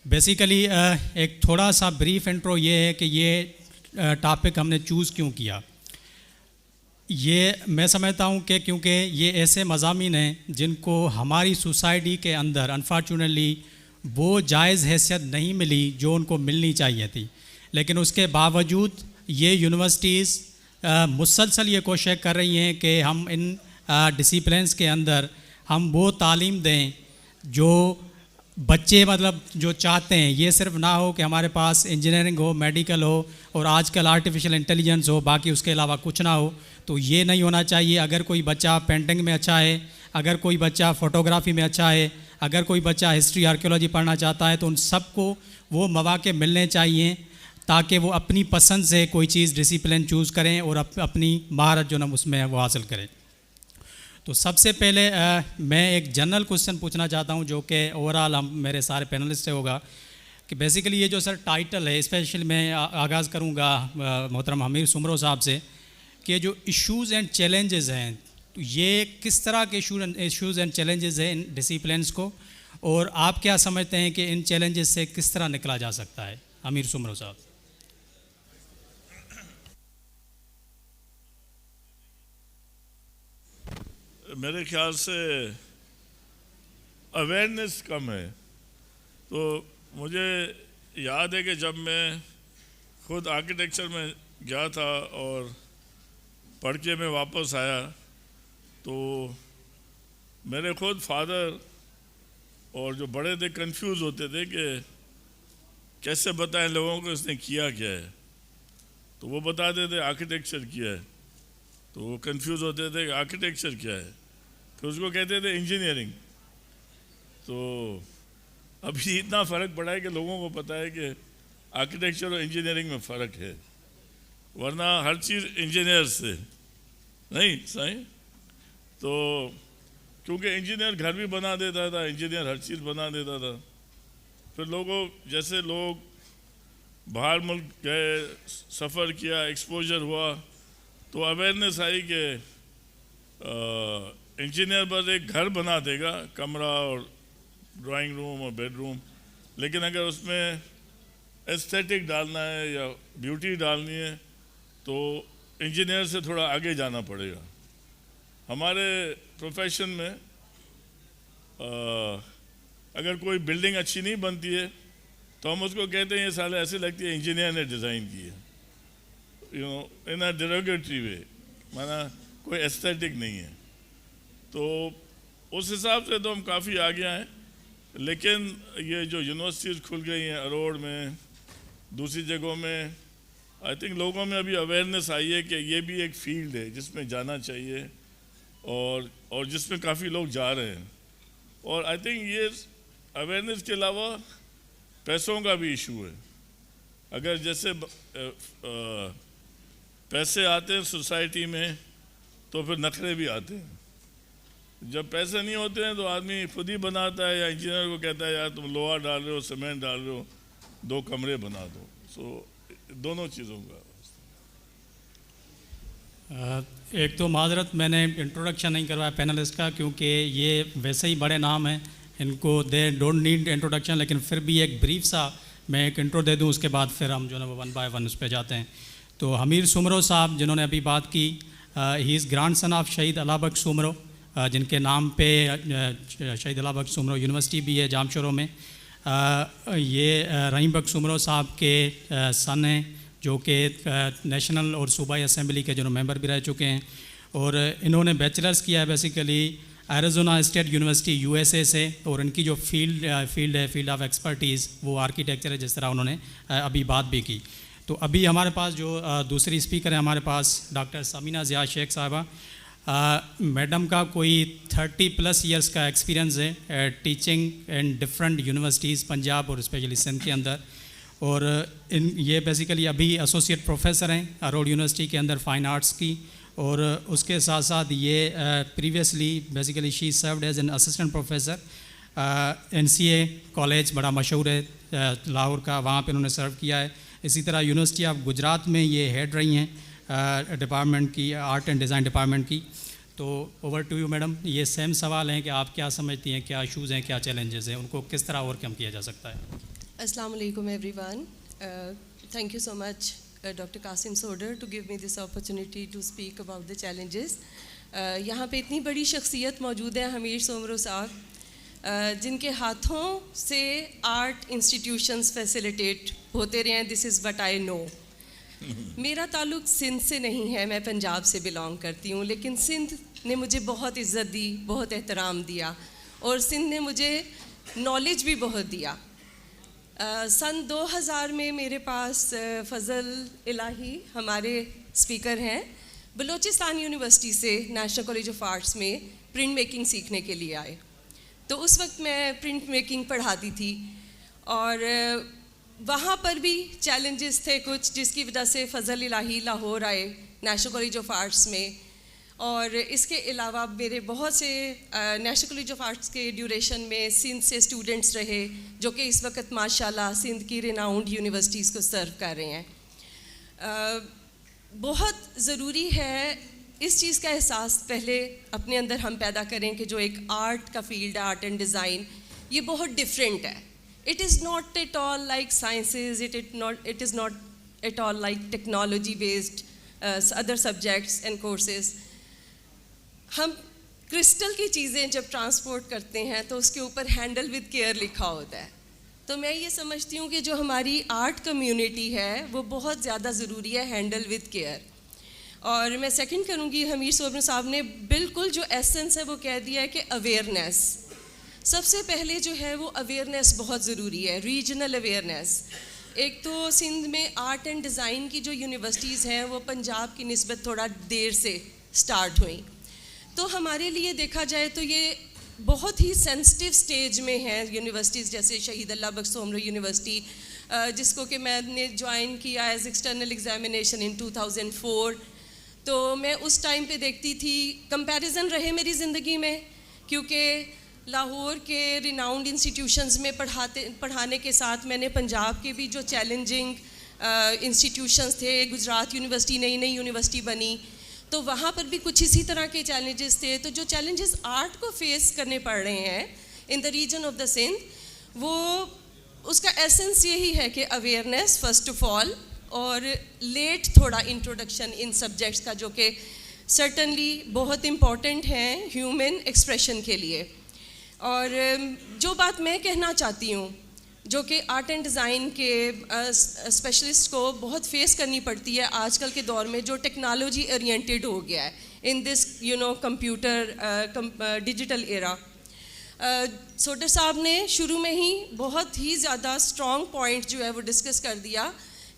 Basically एक थोड़ा सा ब्रीफ इंट्रो ये है कि ये टॉपिक हमने चूज़ क्यों किया। ये मैं समझता हूँ कि क्योंकि ये ऐसे मज़ामीन हैं जिनको हमारी सोसाइटी के अंदर अनफॉर्चुनेटली वो जायज़ हैसियत नहीं मिली जो उनको मिलनी चाहिए थी, लेकिन उसके बावजूद ये यूनिवर्सिटीज़ मुसलसल ये कोशिश कर रही हैं कि हम इन डिसिप्लिन्स के अंदर हम वो तालीम दें जो बच्चे मतलब जो चाहते हैं। ये सिर्फ ना हो कि हमारे पास इंजीनियरिंग हो, मेडिकल हो और आजकल आर्टिफिशियल इंटेलिजेंस हो, बाकी उसके अलावा कुछ ना हो। तो ये नहीं होना चाहिए। अगर कोई बच्चा पेंटिंग में अच्छा है, अगर कोई बच्चा फ़ोटोग्राफी में अच्छा है, अगर कोई बच्चा हिस्ट्री आर्कियोलॉजी पढ़ना चाहता है, तो उन सबको वो मौके मिलने चाहिए ताकि वो अपनी पसंद से कोई चीज़ डिसिप्लिन चूज़ करें और अपनी महारत जो ना उसमें वो हासिल करें। तो सबसे पहले मैं एक जनरल क्वेश्चन पूछना चाहता हूं जो कि ओवरऑल हम मेरे सारे पैनलिस्ट से होगा कि बेसिकली ये जो सर टाइटल है, स्पेशली मैं आगाज़ करूंगा मोहतरम हमीर सुमरो साहब से कि जो इश्यूज़ एंड चैलेंजेस हैं, तो ये किस तरह के इश्यूज़ एंड चैलेंजेस हैं इन डिसिप्लिन्स को, और आप क्या समझते हैं कि इन चैलेंजेस से किस तरह निकला जा सकता है? हमीर सुमरो साहब। मेरे ख्याल से अवेयरनेस कम है। तो मुझे याद है कि जब मैं खुद आर्किटेक्चर में गया था और पढ़ के मैं वापस आया तो मेरे खुद फादर और जो बड़े थे कंफ्यूज होते थे कि कैसे बताएं लोगों को इसने किया क्या है। तो वो बताते थे आर्किटेक्चर किया है, तो वो कंफ्यूज होते थे कि आर्किटेक्चर क्या है, फिर उसको कहते थे इंजीनियरिंग। तो अभी इतना फ़र्क पड़ा है कि लोगों को पता है कि आर्किटेक्चर और इंजीनियरिंग में फ़र्क है, वरना हर चीज़ इंजीनियर से नहीं सही। तो क्योंकि इंजीनियर घर भी बना देता था, इंजीनियर हर चीज़ बना देता था। फिर लोगों जैसे लोग बाहर मुल्क गए, सफ़र किया, एक्सपोजर हुआ, तो अवेयरनेस आई कि इंजीनियर बस एक घर बना देगा, कमरा और ड्राइंग रूम और बेडरूम, लेकिन अगर उसमें एस्थेटिक डालना है या ब्यूटी डालनी है तो इंजीनियर से थोड़ा आगे जाना पड़ेगा। हमारे प्रोफेशन में अगर कोई बिल्डिंग अच्छी नहीं बनती है तो हम उसको कहते हैं ये साले ऐसे लगती है इंजीनियर ने डिज़ाइन की है, you know, in a derogatory way, माना कोई एस्थेटिक नहीं है। तो उस हिसाब से तो हम काफ़ी आगे आए, लेकिन ये जो यूनिवर्सिटीज़ खुल गई हैं अरोड़ में, दूसरी जगहों में, आई थिंक लोगों में अभी अवेयरनेस आई है कि ये भी एक फील्ड है जिसमें जाना चाहिए और जिसमें काफ़ी लोग जा रहे हैं। और आई थिंक ये अवेयरनेस के अलावा पैसों का भी इशू है। अगर जैसे पैसे आते हैं सोसाइटी में तो फिर नखरे भी आते हैं। जब पैसे नहीं होते हैं तो आदमी खुद ही बनाता है या इंजीनियर को कहता है यार तुम लोहा डाल रहे हो, सीमेंट डाल रहे हो, 2 कमरे बना दो। सो दोनों चीज़ों का एक तो माजरत मैंने इंट्रोडक्शन नहीं करवाया पैनलिस्ट का, क्योंकि ये वैसे ही बड़े नाम हैं, इनको दे डोंट नीड इंट्रोडक्शन, लेकिन फिर भी एक ब्रीफ सा मैं एक इंट्रो दे दूं, उसके बाद फिर हम जो है वन बाय वन उस पर जाते हैं। तो हमीर सुमरो साहब जिन्होंने अभी बात की, he is grand son of शहीद अला बख्श सुमरो, जिनके नाम पे शहीद अला बख्श सुमरो यूनिवर्सिटी भी है जामशोरों में। ये रहीम बख्श सुमरो साहब के सन हैं जो कि नेशनल और सूबाई असेंबली के जो मेंबर भी रह चुके हैं, और इन्होंने बैचलर्स किया है basically Arizona state university USA से, और इनकी जो फील्ड है, फील्ड ऑफ एक्सपर्टीज़, वो आर्किटेक्चर है, जिस तरह उन्होंने अभी बात भी की। तो अभी हमारे पास जो दूसरी स्पीकर है हमारे पास डॉक्टर समीना ज़िया शेख साहबा। मैडम का कोई 30+ ईयर्स का एक्सपीरियंस है teaching in different universities Punjab और स्पेशली सिंध के अंदर, और ये बेसिकली अभी एसोसिएट प्रोफेसर हैं अरोड़ यूनिवर्सिटी के अंदर फ़ाइन आर्ट्स की, और उसके साथ साथ ये previously basically she served as an assistant professor NCA college, बड़ा मशहूर है लाहौर का, वहाँ पे उन्होंने सर्व किया है। इसी तरह यूनिवर्सिटी ऑफ गुजरात में ये हेड रही हैं डिपार्टमेंट की, आर्ट एंड डिज़ाइन डिपार्टमेंट की। तो ओवर टू यू मैडम, ये सेम सवाल हैं कि आप क्या समझती हैं, क्या इशूज़ हैं, क्या चैलेंजेस हैं, उनको किस तरह ओवरकम किया जा सकता है? Assalamu alaikum everyone. Thank you so much Dr. Qasim Sodar to give me this opportunity to speak about the challenges. यहाँ पे इतनी बड़ी शख्सियत मौजूद है हमीर सोमरो साहब जिनके हाथों से आर्ट इंस्टीट्यूशंस फैसिलिटेट होते रहे हैं. This is what I know. मेरा ताल्लुक़ सिंध से नहीं है, मैं पंजाब से बिलोंग करती हूँ, लेकिन सिंध ने मुझे बहुत इज़्ज़त दी, बहुत एहतराम दिया और सिंध ने मुझे नॉलेज भी बहुत दिया. सन 2000 में मेरे पास फ़ज़ल इलाही हमारे स्पीकर हैं, बलूचिस्तान यूनिवर्सिटी से नेशनल कॉलेज ऑफ आर्ट्स में प्रिंट मेकिंग सीखने के लिए आए. तो उस वक्त मैं प्रिंट मेकिंग पढ़ाती थी और वहाँ पर भी चैलेंजेस थे कुछ, जिसकी वजह से फ़ज़ल इलाही लाहौर आए नेशनल कॉलेज ऑफ आर्ट्स में. और इसके अलावा मेरे बहुत से नेशनल कॉलेज ऑफ आर्ट्स के ड्यूरेशन में सिंध से स्टूडेंट्स रहे जो कि इस वक्त माशाल्लाह सिंध की रिनाउंड यूनिवर्सिटीज़ को सर्व कर रहे हैं. बहुत ज़रूरी है इस चीज़ का एहसास पहले अपने अंदर हम पैदा करें कि जो एक आर्ट का फील्ड है, आर्ट एंड डिज़ाइन, ये बहुत डिफरेंट है. It is not at all like sciences, it is not at all like technology based other subjects and courses. हम क्रिस्टल की चीज़ें जब ट्रांसपोर्ट करते हैं तो उसके ऊपर हैंडल विद केयर लिखा होता है. तो मैं ये समझती हूँ कि जो हमारी आर्ट कम्युनिटी है वो बहुत ज़्यादा ज़रूरी है, हैंडल विद केयर. और मैं सेकंड करूँगी, हमीर सोमरो साहब ने बिल्कुल जो एसेंस है वो कह दिया है कि अवेयरनेस. सबसे पहले जो है वो अवेयरनेस बहुत ज़रूरी है, रीजनल अवेयरनेस. एक तो सिंध में आर्ट एंड डिज़ाइन की जो यूनिवर्सिटीज़ हैं वो पंजाब की निस्बत थोड़ा देर से स्टार्ट हुई. तो हमारे लिए देखा जाए तो ये बहुत ही सेंसिटिव स्टेज में है यूनिवर्सिटीज़, जैसे शहीद अल्लाह बख्श सोमरो यूनिवर्सिटी, जिसको कि मैंने ज्वाइन किया एज एक्सटर्नल एग्जामिनेशन इन 2004. तो मैं उस टाइम पे देखती थी, कंपैरिजन रहे मेरी ज़िंदगी में, क्योंकि लाहौर के रिनाउंड इंस्टीट्यूशंस में पढ़ाने के साथ मैंने पंजाब के भी जो चैलेंजिंग इंस्टीट्यूशंस थे, गुजरात यूनिवर्सिटी नई यूनिवर्सिटी बनी, तो वहाँ पर भी कुछ इसी तरह के चैलेंजेस थे. तो जो चैलेंजेस आर्ट को फेस करने पड़ रहे हैं in the region of the Sindh, वो उसका एसेंस यही है कि अवेयरनेस फर्स्ट ऑफ ऑल, और लेट थोड़ा इंट्रोडक्शन इन सब्जेक्ट्स का, जो कि सर्टनली बहुत इम्पॉर्टेंट हैं ह्यूमन एक्सप्रेशन के लिए. और जो बात मैं कहना चाहती हूँ, जो कि आर्ट एंड डिज़ाइन के स्पेशलिस्ट को बहुत फेस करनी पड़ती है आजकल के दौर में, जो टेक्नोलॉजी ओरिएंटेड हो गया है in this computer digital era. सोडर साहब ने शुरू में ही बहुत ही ज़्यादा स्ट्रॉन्ग पॉइंट जो है वो डिस्कस कर दिया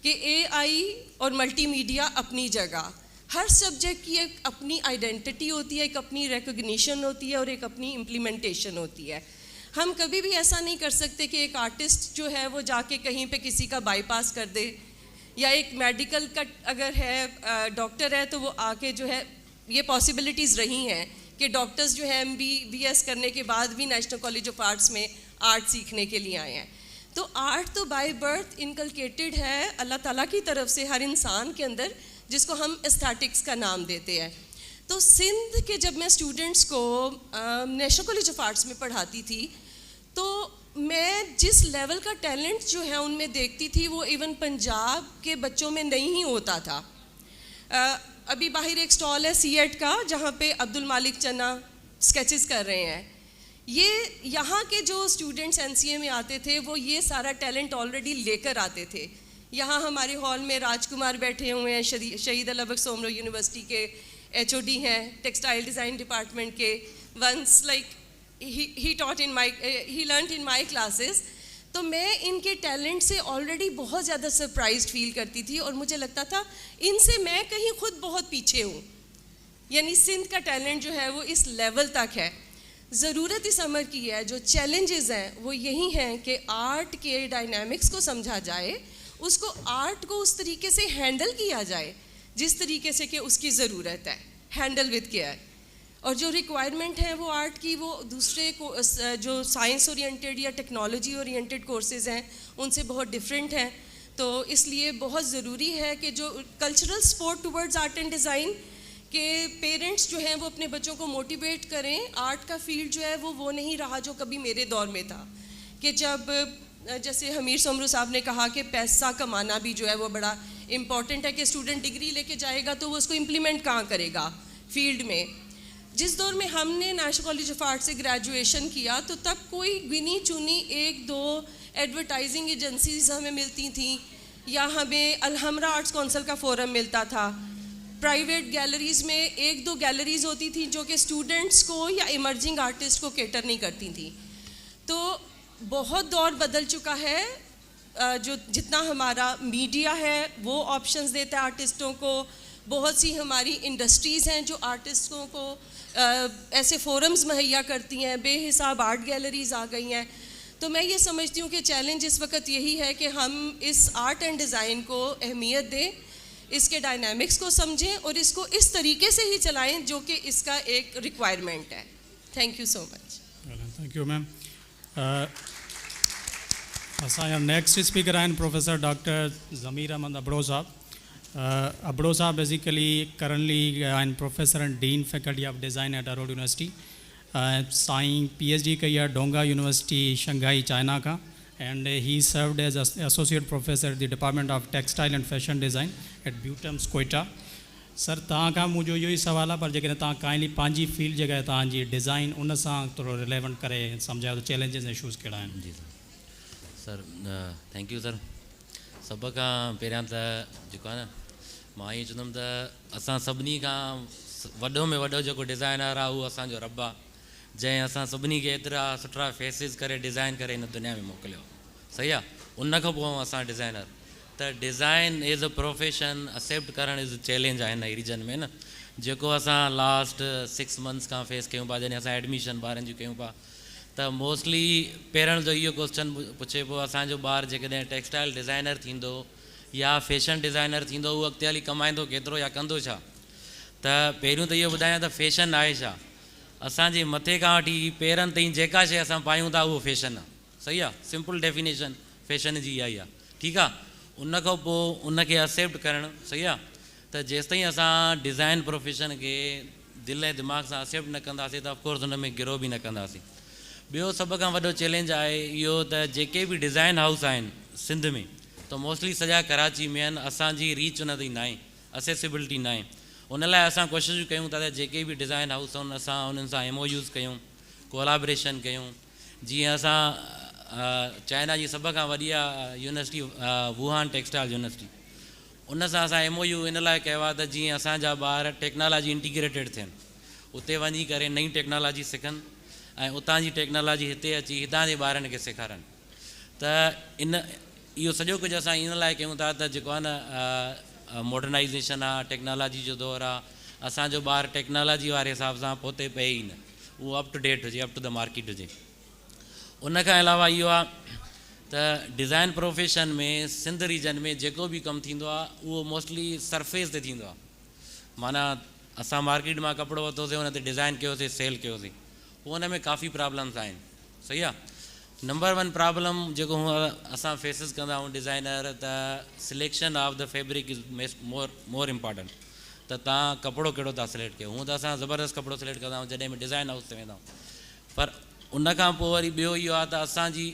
कि AI और मल्टीमीडिया अपनी जगह, हर सब्जेक्ट की एक अपनी आइडेंटिटी होती है, एक अपनी रिकग्निशन होती है और एक अपनी इम्प्लीमेंटेशन होती है. हम कभी भी ऐसा नहीं कर सकते कि एक आर्टिस्ट जो है वो जाके कहीं पे किसी का बाईपास कर दे, या एक मेडिकल का अगर है डॉक्टर है तो वो आके जो है, ये पॉसिबिलिटीज़ रही हैं कि डॉक्टर्स जो है MBBS करने के बाद भी नेशनल कॉलेज ऑफ आर्ट्स में आर्ट सीखने के लिए आए हैं. तो आर्ट तो बाय बर्थ इनकलकेटेड है अल्लाह ताला की तरफ से हर इंसान के अंदर, जिसको हम एस्थेटिक्स का नाम देते हैं. तो सिंध के जब मैं स्टूडेंट्स को नेशनल कॉलेज ऑफ आर्ट्स में पढ़ाती थी, तो मैं जिस लेवल का टैलेंट जो है उनमें देखती थी वो इवन पंजाब के बच्चों में नहीं ही होता था. अभी बाहर एक स्टॉल है CET का, जहाँ पे अब्दुल मालिक चन्ना स्केचेस कर रहे हैं. ये यहाँ के जो स्टूडेंट्स NCA में आते थे वो ये सारा टैलेंट ऑलरेडी लेकर आते थे. यहाँ हमारे हॉल में राजकुमार बैठे हुए हैं, शहीद अल्लाह बख्श सोमरो यूनिवर्सिटी के HOD हैं टेक्सटाइल डिज़ाइन डिपार्टमेंट के. Once like he learnt in my classes. तो मैं इनके टैलेंट से ऑलरेडी बहुत ज़्यादा सरप्राइज्ड फील करती थी और मुझे लगता था इनसे मैं कहीं खुद बहुत पीछे हूँ. यानी सिंध का टैलेंट जो है वो इस लेवल तक है. ज़रूरत इस अमर की है, जो चैलेंजेस हैं वो यही हैं कि आर्ट के डायनामिक्स को समझा जाए, उसको आर्ट को उस तरीके से हैंडल किया जाए जिस तरीके से कि उसकी ज़रूरत है, हैंडल विद केयर. और जो रिक्वायरमेंट है वो आर्ट की, वो दूसरे को जो साइंस ओरिएंटेड या टेक्नोलॉजी ओरिएंटेड कोर्सेज़ हैं उनसे बहुत डिफरेंट हैं. तो इसलिए बहुत ज़रूरी है कि जो cultural support towards art and design के पेरेंट्स जो हैं वो अपने बच्चों को मोटिवेट करें. आर्ट का फील्ड जो है वो नहीं रहा जो कभी मेरे दौर में था, कि जब जैसे हमीर सोमरू साहब ने कहा कि पैसा कमाना भी जो है वो बड़ा इम्पॉर्टेंट है कि स्टूडेंट डिग्री लेके जाएगा तो वो उसको इम्प्लीमेंट कहाँ करेगा फील्ड में। जिस दौर में हमने नेशनल कॉलेज ऑफ आर्ट से ग्रेजुएशन किया तो तब कोई गिनी चुनी 1-2 एडवर्टाइजिंग एजेंसीज हमें मिलती थी या हमें अलहमरा आर्ट्स काउंसिल का फोरम मिलता था। प्राइवेट गैलरीज़ में 1-2 गैलरीज होती थी जो कि स्टूडेंट्स को या इमर्जिंग आर्टिस्ट को केटर नहीं करती थी। तो बहुत दौर बदल चुका है, जो जितना हमारा मीडिया है वो ऑप्शंस देता है आर्टिस्टों को, बहुत सी हमारी इंडस्ट्रीज़ हैं जो आर्टिस्टों को ऐसे फोरम्स मुहैया करती हैं, बेहिसाब आर्ट गैलरीज आ गई हैं। तो मैं ये समझती हूँ कि चैलेंज इस वक्त यही है कि हम इस आर्ट एंड डिज़ाइन को अहमियत दें, इसके डायनामिक्स को समझें और इसको इस तरीके से ही चलाएं जो कि इसका एक रिक्वायरमेंट है। Thank you so much. Thank you ma'am. असांजा नेक्स्ट स्पीकर आहिनि प्रोफेसर डॉक्टर ज़मीर अहमद अबड़ो साहब। अबड़ो साहब बेसिकली करंटली आहिनि professor and dean faculty of design at Aror university. साईं PhD कई आहे डोंगा यूनिवर्सिटी शंघाई चाइना का, and he served as associate professor the department of textile and fashion design at BUITEMS Quetta. Sir तव्हां खां मुंहिंजो इहो ई सुवालु आहे, पर जेकॾहिं तव्हां काइंडली पंहिंजी फील्ड जेका आहे तव्हांजी डिज़ाइन उन सां थोरो रिलेवेंट करे सम्झायो त चैलेंजिस ऐं इशूज़ कहिड़ा आहिनि। जी सर, थैंक यू सर। सभ खां पहिरियां त जेको आहे न, मां ईअं चवंदुमि त असां सभिनी खां वॾो में वॾो जेको डिज़ाइनर आहे उहो असांजो रब आहे, जंहिं असां सभिनी खे एतिरा सुठा फेसिस करे डिज़ाइन करे हिन दुनिया में मोकिलियो। सही आहे, उन खां पोइ असां डिज़ाइनर। त design as a profession accept करणु इज़ अ चैलेंज आहे हिन रीजन में न, जेको असां लास्ट 6 मंथ्स खां फेस कयूं पिया, जॾहिं असां एडमिशन ॿारनि जी कयूं पिया। त मोस्टली पेरेंट्स जो इहो क्वेश्चन पुछे पियो, असांजो ॿारु जेकॾहिं टेक्सटाइल डिज़ाइनर थींदो या फैशन डिज़ाइनर थींदो, उहो अॻिते हली कमाईंदो केतिरो या कंदो छा? त पहिरियों त इहो ॿुधायां त फैशन आहे छा। असांजे मथे खां वठी पेरनि ताईं जेका शइ असां पायूं था उहो फैशन आहे। सही आहे, सिंपल डेफिनेशन फैशन जी इहा ई आहे। ठीकु आहे, उन खां पोइ उनखे एक्सेप्ट करणु। सही आहे, त जेसिताईं असां डिज़ाइन प्रोफेशन खे दिलि ऐं दिमाग़ सां एक्सेप्ट न कंदासीं त ऑफकोर्स हुन में गिरो बि न कंदासीं। ॿियो सभ खां वॾो चैलेंज आहे इहो त जेके बि डिज़ाइन हाउस आहिनि सिंध में, त मोस्टली सॼा कराची में आहिनि, असांजी रीच उन ताईं न आहे, असेसिबिलिटी न आहे। उन लाइ असां कोशिशि कयूं था त जेके बि डिज़ाइन हाउस आहिनि असां उन्हनि सां MOUs कयूं, कोलाब्रेशन कयूं। जीअं असां चाइना जी सभ खां वॾी यूनिवर्सिटी वुहान टेक्सटाइल यूनिवर्सिटी, उन सां असां MOU इन लाइ कयो आहे त जीअं असांजा ॿार टेक्नोलॉजी इंटीग्रेटेड थियनि, उते वञी करे नई टेक्नोलॉजी सिखनि ऐं उतां जी टेक्नोलॉजी हिते अची हितां जे ॿारनि खे सेखारनि। त इहो सॼो कुझु असां इन लाइ कयूं था त जेको आहे न मॉडर्नाइज़ेशन आहे, टेक्नोलॉजी जो दौरु आहे, असांजो ॿारु टेक्नोलॉजी वारे हिसाब सां पोते पए ई न, उहो अप टू डेट हुजे, अप टू द मार्केट हुजे। उन खां अलावा इहो आहे त डिज़ाइन प्रोफेशन में सिंध रीजन में जेको बि कमु थींदो आहे उहो मोस्टली सरफेस ते थींदो आहे। माना असां मार्केट मां कपिड़ो वरितोसीं, हुन ते डिज़ाइन कयोसीं, सेल कयोसीं, हुन में काफ़ी प्रॉब्लम्स आहिनि। सही आहे, नंबर 1 प्रॉब्लम जेको असां फेसिस कंदा आहियूं डिज़ाइनर, त selection of the fabric is more important. त तव्हां कपिड़ो कहिड़ो था सिलेक्ट कयो, हूअं त असां ज़बरदस्त कपिड़ो सिलेक्ट कंदा आहियूं जॾहिं बि डिज़ाइन हाउस ते वेंदा आहियूं, पर उन खां पोइ वरी ॿियो इहो आहे त असांजी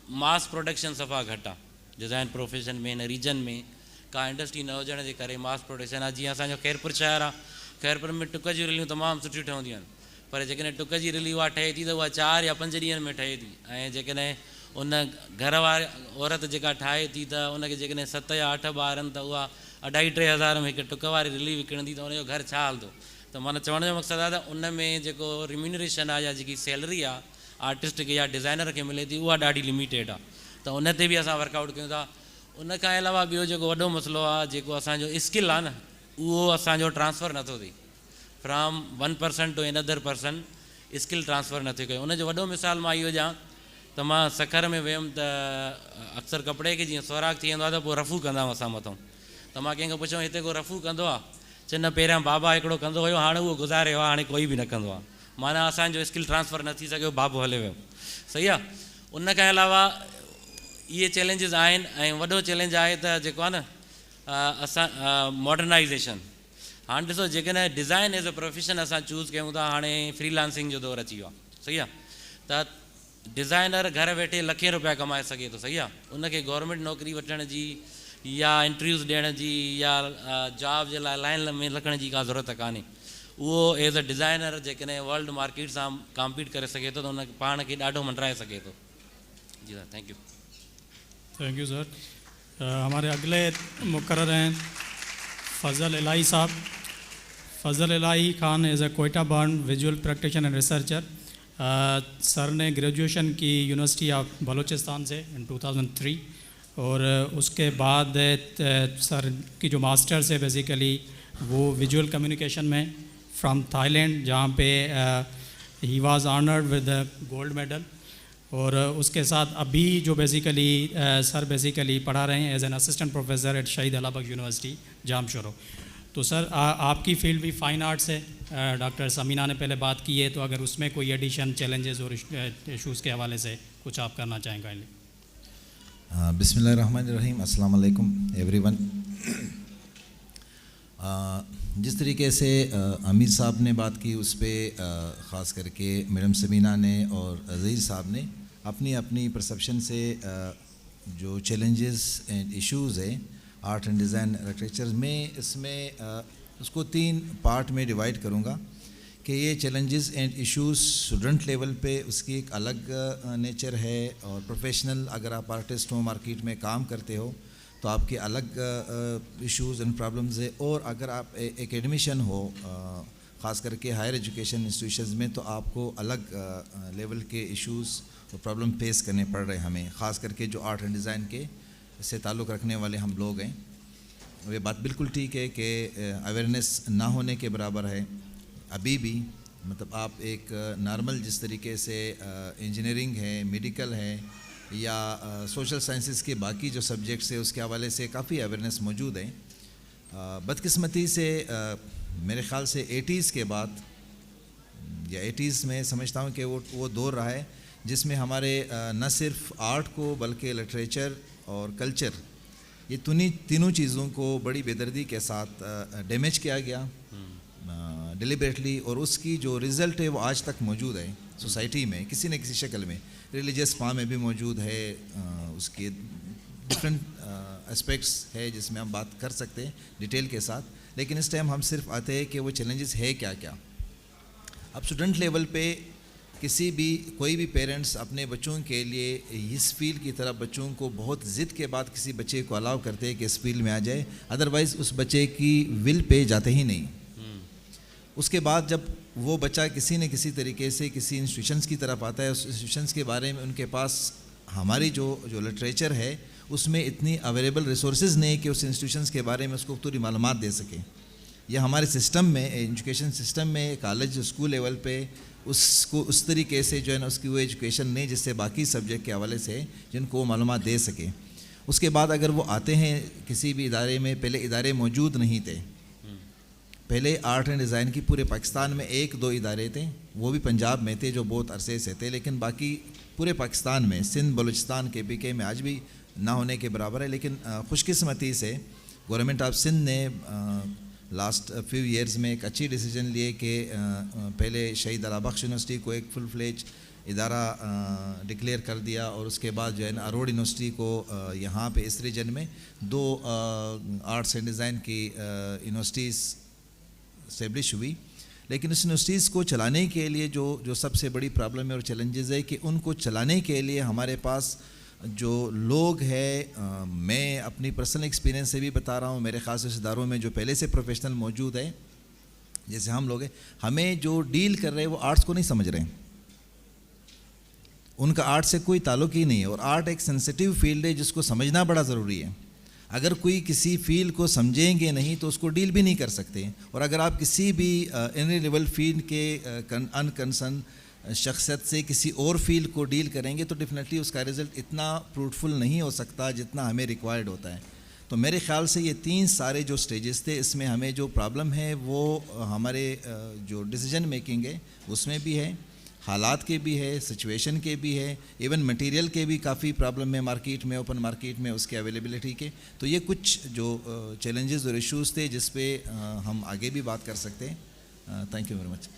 मास प्रोडक्शन सफ़ा घटि आहे। डिज़ाइन प्रोफेशन में हिन रीजन में का इंडस्ट्री न हुजण जे करे मास प्रोडक्शन आहे। जीअं असांजो खैरपुर शहर आहे, खैरपुर में टुक जी रिलियूं तमामु सुठियूं ठहंदियूं आहिनि, पर जेकॾहिं टुक जी रिली उहा ठहे थी त उहा 4 या 5 ॾींहंनि में ठहे थी, ऐं जेकॾहिं उन घर वारे औरत जेका ठाहे थी त उनखे जेकॾहिं 7 या 8 ॿार आहिनि त उहा 2.5-3 हज़ार में हिकु टुक वारी रिली विकिणंदी, त उनजो घर छा हलंदो? त माना चवण जो मक़सदु आहे त उन में जेको रिम्यूनरेशन आहे या जेकी सैलरी आहे आर्टिस्ट खे या डिज़ाइनर खे मिले थी उहा ॾाढी लिमिटेड आहे। त उन ते बि असां वर्कआउट कयूं था। उन खां अलावा ॿियो जेको वॾो मसइलो आहे जेको असांजो स्किल आहे न, उहो असांजो ट्रांसफ़र नथो थिए from 1% to another person, skill transfer नथो कयो। उनजो वॾो मिसाल मां इहो ॾियां त मां सखर में वियुमि त अक्सर कपिड़े खे जीअं सोराख़ थी वेंदो आहे त पोइ रफ़ू कंदा आहियूं असां मथां। त मां कंहिंखां पुछियो हिते को रफ़ू कंदो आहे? चवनि पहिरियां बाबा हिकिड़ो कंदो हुयो, हाणे उहो गुज़ारे वियो आहे, हाणे कोई बि न कंदो आहे। माना असांजो स्किल ट्रांसफ़र न थी सघियो, बाबो हले वियो। सही आहे, उन खां अलावा इहे चैलेंजिस आहिनि। ऐं वॾो चैलेंज आहे त जेको आहे न असां मॉडर्नाइज़ेशन। हाणे ॾिसो, जेकॾहिं डिज़ाइन एज़ अ प्रोफेशन असां चूज़ कयूं था, हाणे फ्रीलांसिंग जो दौरु अची वियो आहे। सही आहे, त डिज़ाइनर घर वेठे लखें रुपया कमाए सघे थो, सही आहे, उनखे गवर्नमेंट नौकिरी वठण जी या इंटरव्यूज़ ॾियण जी या जॉब जे लाइ लाइन में लॻण जी का ज़रूरत कान्हे। उहो एज़ अ डिज़ाइनर जेकॾहिं वर्ल्ड मार्केट सां कॉम्पीट करे सघे थो त उन पाण खे ॾाढो मंडराए सघे थो। जी sir, thank you. Thank you sir. हमारे अगले मुकर्रर हैं फजल इलाही साहब। Fazal Ilahi Khan is a Quetta born visual practitioner and researcher. Sir ने ग्रेजुएशन की यूनिवर्सिटी ऑफ बलूचिस्तान से इन 2003 और उसके बाद सर की जो मास्टर्स है बेसिकली वो विजुअल कम्युनिकेशन में फ्रॉम थाईलैंड, जहाँ पे he was honoured with gold medal. और उसके साथ अभी जो बेसिकली सर बेसिकली पढ़ा रहे हैं as an assistant professor at Shaheed Allah Bakhsh university Jamshoro. तो सर आपकी फील्ड भी फ़ाइन आर्ट्स है, डॉक्टर समीना ने पहले बात की है, तो अगर उसमें कोई एडिशन चैलेंजेस और इशूज़ के हवाले से कुछ आप करना चाहें काइंडली। बिस्मिल्लाहिर्रहमानिर्रहीम, अस्सलाम वालेकुम एवरीवन। जिस तरीके से अमीर साहब ने बात की उस पर ख़ास करके मैडम समीना ने और अज़ीज़ साहब ने अपनी अपनी परसेप्शन से जो चैलेंजेस एंड इश्यूज़ है आर्ट एंड डिज़ाइन आर्किटेक्चर में, इसमें उसको 3 पार्ट में डिवाइड करूँगा कि ये challenges and issues student level पे उसकी एक अलग नेचर है, और प्रोफेशनल अगर आप आर्टिस्ट हो, मार्केट में काम करते हो तो आपके अलग इश्यूज़ एंड प्रॉब्लम्स है, और अगर आप एकेडमिशियन हो ख़ास करके हायर एजुकेशन इंस्टीट्यूशंस में तो आपको अलग लेवल के इश्यूज़ और प्रॉब्लम फेस करने पड़ रहे हैं हमें, ख़ास करके जो आर्ट एंड डिज़ाइन के से ताल्लुक़ रखने वाले हम लोग हैं। ये बात बिल्कुल ठीक है कि अवेयरनेस ना होने के बराबर है अभी भी। मतलब आप एक नॉर्मल जिस तरीके से इंजीनियरिंग है, मेडिकल है या सोशल साइंसेस के बाकी जो सब्जेक्ट्स है उसके हवाले से काफ़ी अवेयरनेस मौजूद है। बदकिस्मती से मेरे ख़्याल से 80s के बाद या 80s में समझता हूँ कि वो दौर रहा है जिसमें हमारे न सिर्फ आर्ट को बल्कि लिटरेचर और कल्चर, ये तीनों चीज़ों को बड़ी बेदर्दी के साथ डैमेज किया गया डिलिबरेटली, और उसकी जो रिज़ल्ट है वो आज तक मौजूद है सोसाइटी में किसी न किसी शक्ल में। रिलीजियस फॉर्म में भी मौजूद है, उसके डिफरेंट एस्पेक्ट्स है जिसमें हम बात कर सकते हैं डिटेल के साथ, लेकिन इस टाइम हम सिर्फ आते हैं कि वो चैलेंजेस है क्या क्या। अब स्टूडेंट लेवल पे कोई भी पेरेंट्स अपने बच्चों के लिए इस फील्ड की तरफ बच्चों को बहुत ज़िद के बाद किसी बच्चे को अलाउ करते हैं कि इस फील्ड में आ जाए, अदरवाइज़ उस बच्चे की विल पे जाते ही नहीं। उसके बाद जब वो बच्चा किसी न किसी तरीके से किसी इंस्टीट्यूशंस की तरफ आता है, उस इंस्टीट्यूशंस के बारे में उनके पास हमारी जो लिटरेचर है उसमें इतनी अवेलेबल रिसोर्सेज नहीं कि उस इंस्टीट्यूशंस के बारे में उसको पूरी मालूमात दे सके। या हमारे सिस्टम में, एजुकेशन सिस्टम में, कॉलेज स्कूल लेवल पे उसको उस तरीके से जो है ना उसकी वो एजुकेशन नहीं जिससे बाकी सब्जेक्ट के हवाले से जिनको वो मालूमात दे सके। उसके बाद अगर वो आते हैं किसी भी इदारे में, पहले इदारे मौजूद नहीं थे, पहले आर्ट एंड डिज़ाइन की पूरे पाकिस्तान में 1-2 इदारे थे, वो भी पंजाब में थे जो बहुत अरसे से थे, लेकिन बाकी पूरे पाकिस्तान में सिंध बलूचिस्तान के BK में आज भी ना होने के बराबर है। लेकिन खुशकिस्मती से गवर्नमेंट ऑफ सिंध ने लास्ट फ्यू ईयर्स में एक अच्छी डिसीजन लिए कि पहले शहीद अलाबख्श यूनिवर्सिटी को एक फुल फ्लेज इदारा डिक्लेयर कर दिया, और उसके बाद जो है ना अरोड़ यूनिवर्सिटी को यहाँ पे इस रीजन में 2 आर्ट्स एंड डिज़ाइन की यूनिवर्सिटीज़ इस्टेब्लिश हुई। लेकिन उस यूनिवर्सिटीज़ को चलाने के लिए जो सबसे बड़ी प्रॉब्लम है और चैलेंजेस है कि उनको चलाने के लिए हमारे पास जो लोग हैं, मैं अपनी पर्सनल एक्सपीरियंस से भी बता रहा हूँ, मेरे ख़ास इस इदारों में जो पहले से प्रोफेशनल मौजूद है जैसे हम लोग हैं, हमें जो डील कर रहे हैं वो आर्ट्स को नहीं समझ रहे हैं, उनका आर्ट से कोई ताल्लुक ही नहीं है। और आर्ट एक सेंसिटिव फील्ड है जिसको समझना बड़ा ज़रूरी है। अगर कोई किसी फील्ड को समझेंगे नहीं तो उसको डील भी नहीं कर सकते। और अगर आप किसी भी एनी लेवल फील्ड के अनकंसर्न शख्सियत से किसी और फील्ड को डील करेंगे तो डेफिनेटली उसका रिज़ल्ट इतना फ्रूटफुल नहीं हो सकता जितना हमें रिक्वायर्ड होता है। तो मेरे ख़्याल से ये 3 सारे जो स्टेजेस थे, इसमें हमें जो प्रॉब्लम है वो हमारे जो डिसीजन मेकिंग है उसमें भी है, हालात के भी है, सिचुएशन के भी है, इवन मटेरियल के भी काफ़ी प्रॉब्लम है मार्केट में, ओपन मार्केट में उसके अवेलेबिलिटी के। तो ये कुछ जो चैलेंजेस और इश्यूज़ थे जिस पे हम आगे भी बात कर सकते हैं। Thank you very much.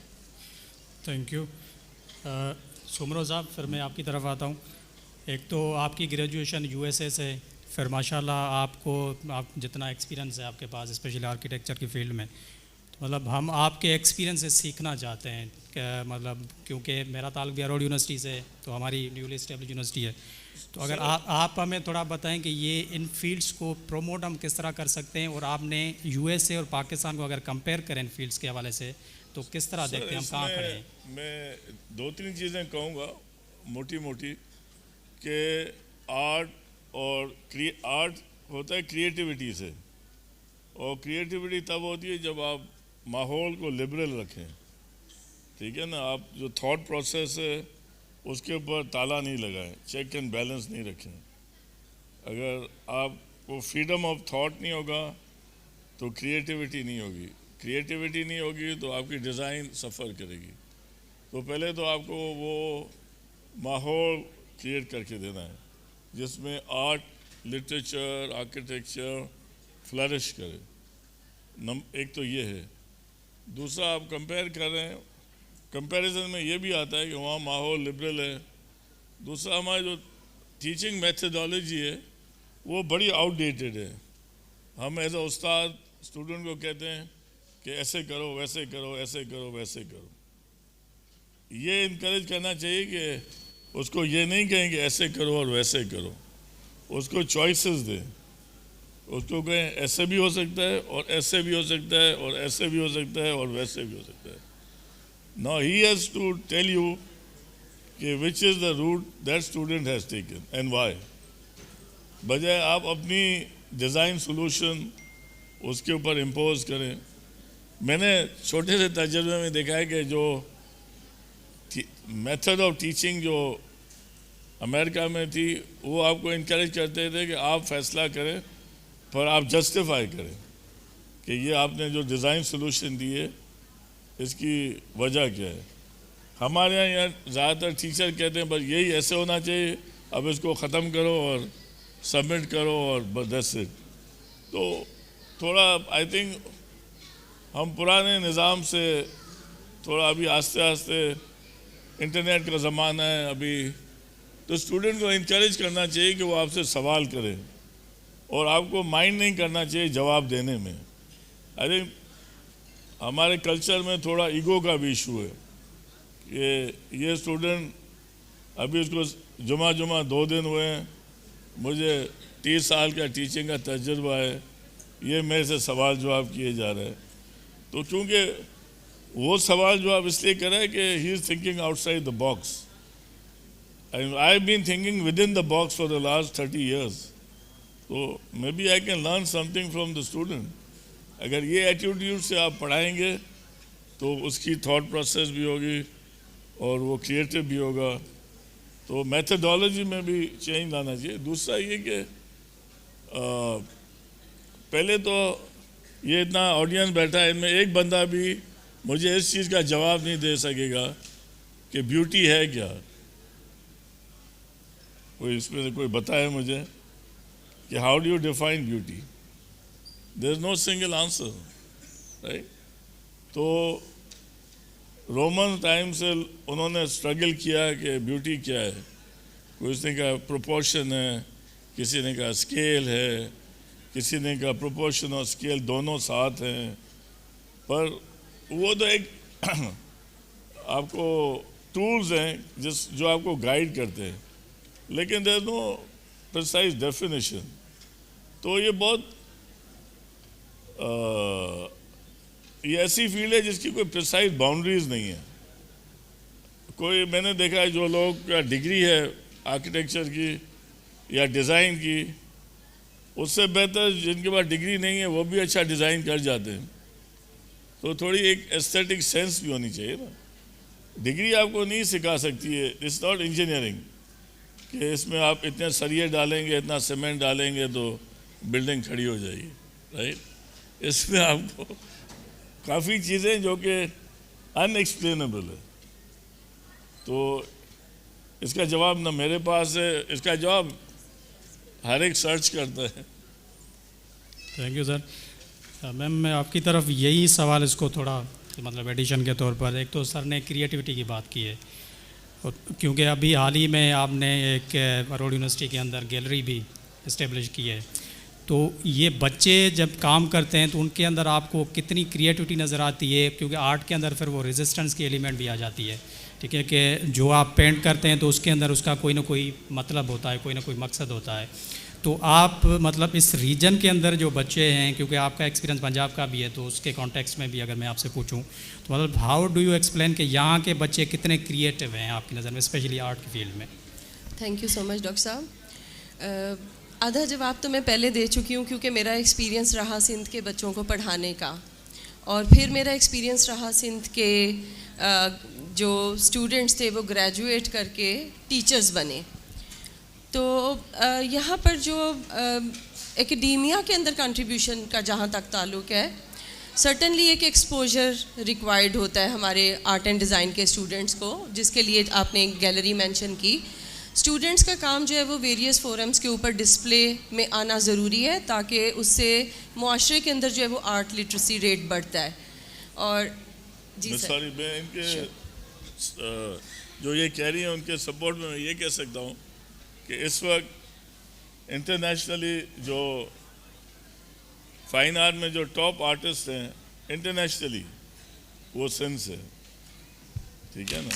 Thank you. Soomro साहब, फिर मैं आपकी तरफ आता हूँ। एक तो आपकी ग्रेजुएशन यूएसए से, फिर माशाल्लाह आप जितना एक्सपीरियंस है आपके पास स्पेशली आर्किटेक्चर की फील्ड में, तो मतलब हम आपके एक्सपीरियंस से सीखना चाहते हैं मतलब क्योंकि मेरा ताल्लुक भी अरोड यूनिवर्सिटी से, तो हमारी न्यूली एस्टेब्लिश यूनिवर्सिटी है। तो अगर आप हमें थोड़ा बताएं कि ये इन फील्ड्स को प्रमोट हम किस तरह कर सकते हैं, और आपने यूएसए और पाकिस्तान को अगर कंपेयर करें इन फील्ड्स के हवाले से तो किस तरह देखते हैं हम कहाँ खड़े हैं? मैं 2-3 चीज़ें कहूँगा मोटी मोटी कि आर्ट होता है क्रिएटिविटी से, और क्रिएटिविटी तब होती है जब आप माहौल को लिबरल रखें, ठीक है ना। आप जो थॉट प्रोसेस है उसके ऊपर ताला नहीं लगाएं, चेक एंड बैलेंस नहीं रखें। अगर आपको फ्रीडम ऑफ थॉट नहीं होगा तो क्रिएटिविटी नहीं होगी, क्रिएटिविटी नहीं होगी तो आपकी डिज़ाइन सफ़र करेगी। तो पहले तो आपको वो माहौल क्रिएट करके देना है जिसमें आर्ट, लिटरेचर, आर्किटेक्चर फ्लरिश करे। एक तो ये है। दूसरा, आप कंपेयर कर रहे हैं, कंपैरिजन में ये भी आता है कि वहाँ माहौल लिबरल है। दूसरा, हमारी जो टीचिंग मेथडोलॉजी है वो बड़ी आउटडेटेड है। हम एज अ उस्ताद स्टूडेंट को कहते हैं कि ऐसे करो, वैसे करो, ऐसे करो, वैसे करो। ये इनकरेज करना चाहिए कि उसको ये नहीं कहें कि ऐसे करो और वैसे करो, उसको चॉइसेस दें। उसको कहें ऐसे भी हो सकता है और ऐसे भी हो सकता है और ऐसे भी हो सकता है और वैसे भी हो सकता है। Now he has to tell you which is the route that student has taken and why. बजाय आप अपनी डिज़ाइन सोल्यूशन उसके ऊपर इम्पोज करें। मैंने छोटे से तजुर्बे में देखा है कि जो मेथड ऑफ टीचिंग जो अमेरिका में थी वो आपको इनकरेज करते थे कि आप फैसला करें पर आप जस्टिफाई करें कि ये आपने जो डिज़ाइन सोल्यूशन दी है इसकी वजह क्या है। हमारे यहाँ ज़्यादातर टीचर कहते हैं बस यही ऐसे होना चाहिए, अब इसको ख़त्म करो और सबमिट करो और बस इट। तो थोड़ा आई थिंक हम पुराने निज़ाम से थोड़ा अभी आस्ते आस्ते, इंटरनेट का ज़माना है अभी, तो स्टूडेंट को इनकरेज करना चाहिए कि वो आपसे सवाल करें और आपको माइंड नहीं करना चाहिए जवाब देने में। आई थिंक हमारे कल्चर में थोड़ा ईगो का भी इशू है कि ये स्टूडेंट अभी उसको जुमा 2 दिन हुए हैं, मुझे 30 साल का टीचिंग का तजुर्बा है, ये मेरे से सवाल जवाब किए जा रहे हैं। तो क्योंकि वो सवाल जवाब इसलिए कर रहा है कि he is thinking outside the box and I have been thinking within the box for the last 30 years। तो maybe I can learn something from the student. अगर ये एटीट्यूड से आप पढ़ाएंगे तो उसकी थॉट प्रोसेस भी होगी और वो क्रिएटिव भी होगा। तो मेथडोलॉजी में भी चेंज लाना चाहिए। दूसरा ये कि पहले तो ये इतना ऑडियंस बैठा है, इनमें एक बंदा भी मुझे इस चीज़ का जवाब नहीं दे सकेगा कि ब्यूटी है क्या। कोई इसमें से कोई बताए मुझे कि how do you define beauty. There is no single answer, right. तो रोमन टाइम से उन्होंने स्ट्रगल किया कि ब्यूटी क्या है। किसी ने कहा प्रोपोर्शन है, किसी ने कहा स्केल है, किसी ने कहा प्रोपोर्शन और स्केल दोनों साथ हैं। पर वो तो एक आपको टूल्स हैं जो आपको गाइड करते हैं, लेकिन there is no precise definition. तो ये बहुत ये ऐसी फील्ड है जिसकी कोई प्रिसाइज बाउंड्रीज नहीं है। कोई मैंने देखा है जो लोग का डिग्री है आर्किटेक्चर की या डिज़ाइन की, उससे बेहतर जिनके पास डिग्री नहीं है वो भी अच्छा डिज़ाइन कर जाते हैं। तो थोड़ी एक एस्थेटिक सेंस भी होनी चाहिए ना। डिग्री आपको नहीं सिखा सकती है, इट्स नॉट इंजीनियरिंग कि इसमें आप इतने सरिये डालेंगे, इतना सीमेंट डालेंगे तो बिल्डिंग खड़ी हो जाएगी, राइट। इसमें आपको काफ़ी चीज़ें जो कि अनएक्सप्लेनेबल है। तो इसका जवाब ना मेरे पास है, इसका जवाब हर एक सर्च करता है। Thank you sir. मैम मैं आपकी तरफ यही सवाल इसको थोड़ा मतलब एडिशन के तौर पर, एक तो सर ने क्रिएटिविटी की बात की है, क्योंकि अभी हाल ही में आपने एक बरोड़ यूनिवर्सिटी के अंदर गैलरी भी इस्टेब्लिश की है, तो ये बच्चे जब काम करते हैं तो उनके अंदर आपको कितनी क्रिएटिविटी नज़र आती है? क्योंकि आर्ट के अंदर फिर वो रेजिस्टेंस की एलिमेंट भी आ जाती है, ठीक है, कि जो आप पेंट करते हैं तो उसके अंदर उसका कोई ना कोई मतलब होता है, कोई ना कोई मकसद होता है। तो आप मतलब इस रीजन के अंदर जो बच्चे हैं, क्योंकि आपका एक्सपीरियंस पंजाब का भी है, तो उसके कॉन्टेक्स्ट में भी अगर मैं आपसे पूछूं तो मतलब हाउ डू यू एक्सप्लेन कि यहाँ के बच्चे कितने क्रिएटिव हैं आपकी नज़र में, स्पेशली आर्ट की फील्ड में? Thank you so much doctor साहब। आधा जवाब तो मैं पहले दे चुकी हूँ, क्योंकि मेरा एक्सपीरियंस रहा सिंध के बच्चों को पढ़ाने का, और फिर मेरा एक्सपीरियंस रहा सिंध के जो स्टूडेंट्स थे वो ग्रेजुएट करके टीचर्स बने। तो यहाँ पर जो एकेडेमिया के अंदर कंट्रीब्यूशन का जहाँ तक ताल्लुक़ है, सर्टनली एक एक्सपोजर रिक्वायर्ड होता है हमारे आर्ट एंड डिज़ाइन के स्टूडेंट्स को, जिसके लिए आपने एक गैलरी मेंशन की। स्टूडेंट्स का काम जो है वो वेरियस फोरम्स के ऊपर डिस्प्ले में आना ज़रूरी है, ताकि उससे मुआशरे के अंदर जो है वो आर्ट लिटरेसी रेट बढ़ता है। और जी सर, सॉरी, मैं इनके जो ये कह रही हैं उनके सपोर्ट में मैं ये कह सकता हूँ कि इस वक्त इंटरनेशनली जो फाइन आर्ट में जो टॉप आर्टिस्ट हैं इंटरनेशनली, वो सिंध से, ठीक है ना?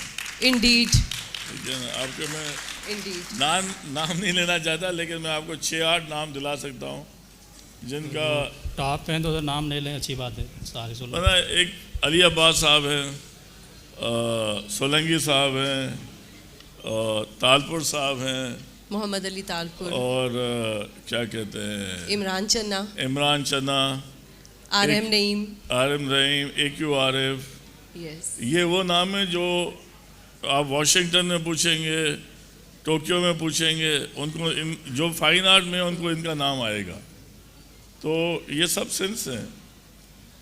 इंडीड, ठीक है ना? आपके मैं नाम नहीं लेना चाहता, लेकिन मैं आपको 6-8 नाम दिला सकता हूँ जिनका टॉप हैं, तो नाम नहीं लें, अच्छी बात है, सारे सुन लो। एक अली अब्बास साहब हैं, सोलंगी साहब हैं, तालपुर साहब हैं, मोहम्मद अली तालपुर, और क्या कहते हैं, इमरान चन्ना, RM Naeem, AQ Arif, yes, ये वो नाम है जो आप वाशिंगटन में पूछेंगे, टोक्यो में पूछेंगे, उनको जो फाइन आर्ट में उनको इनका नाम आएगा। तो ये सब सिंस हैं,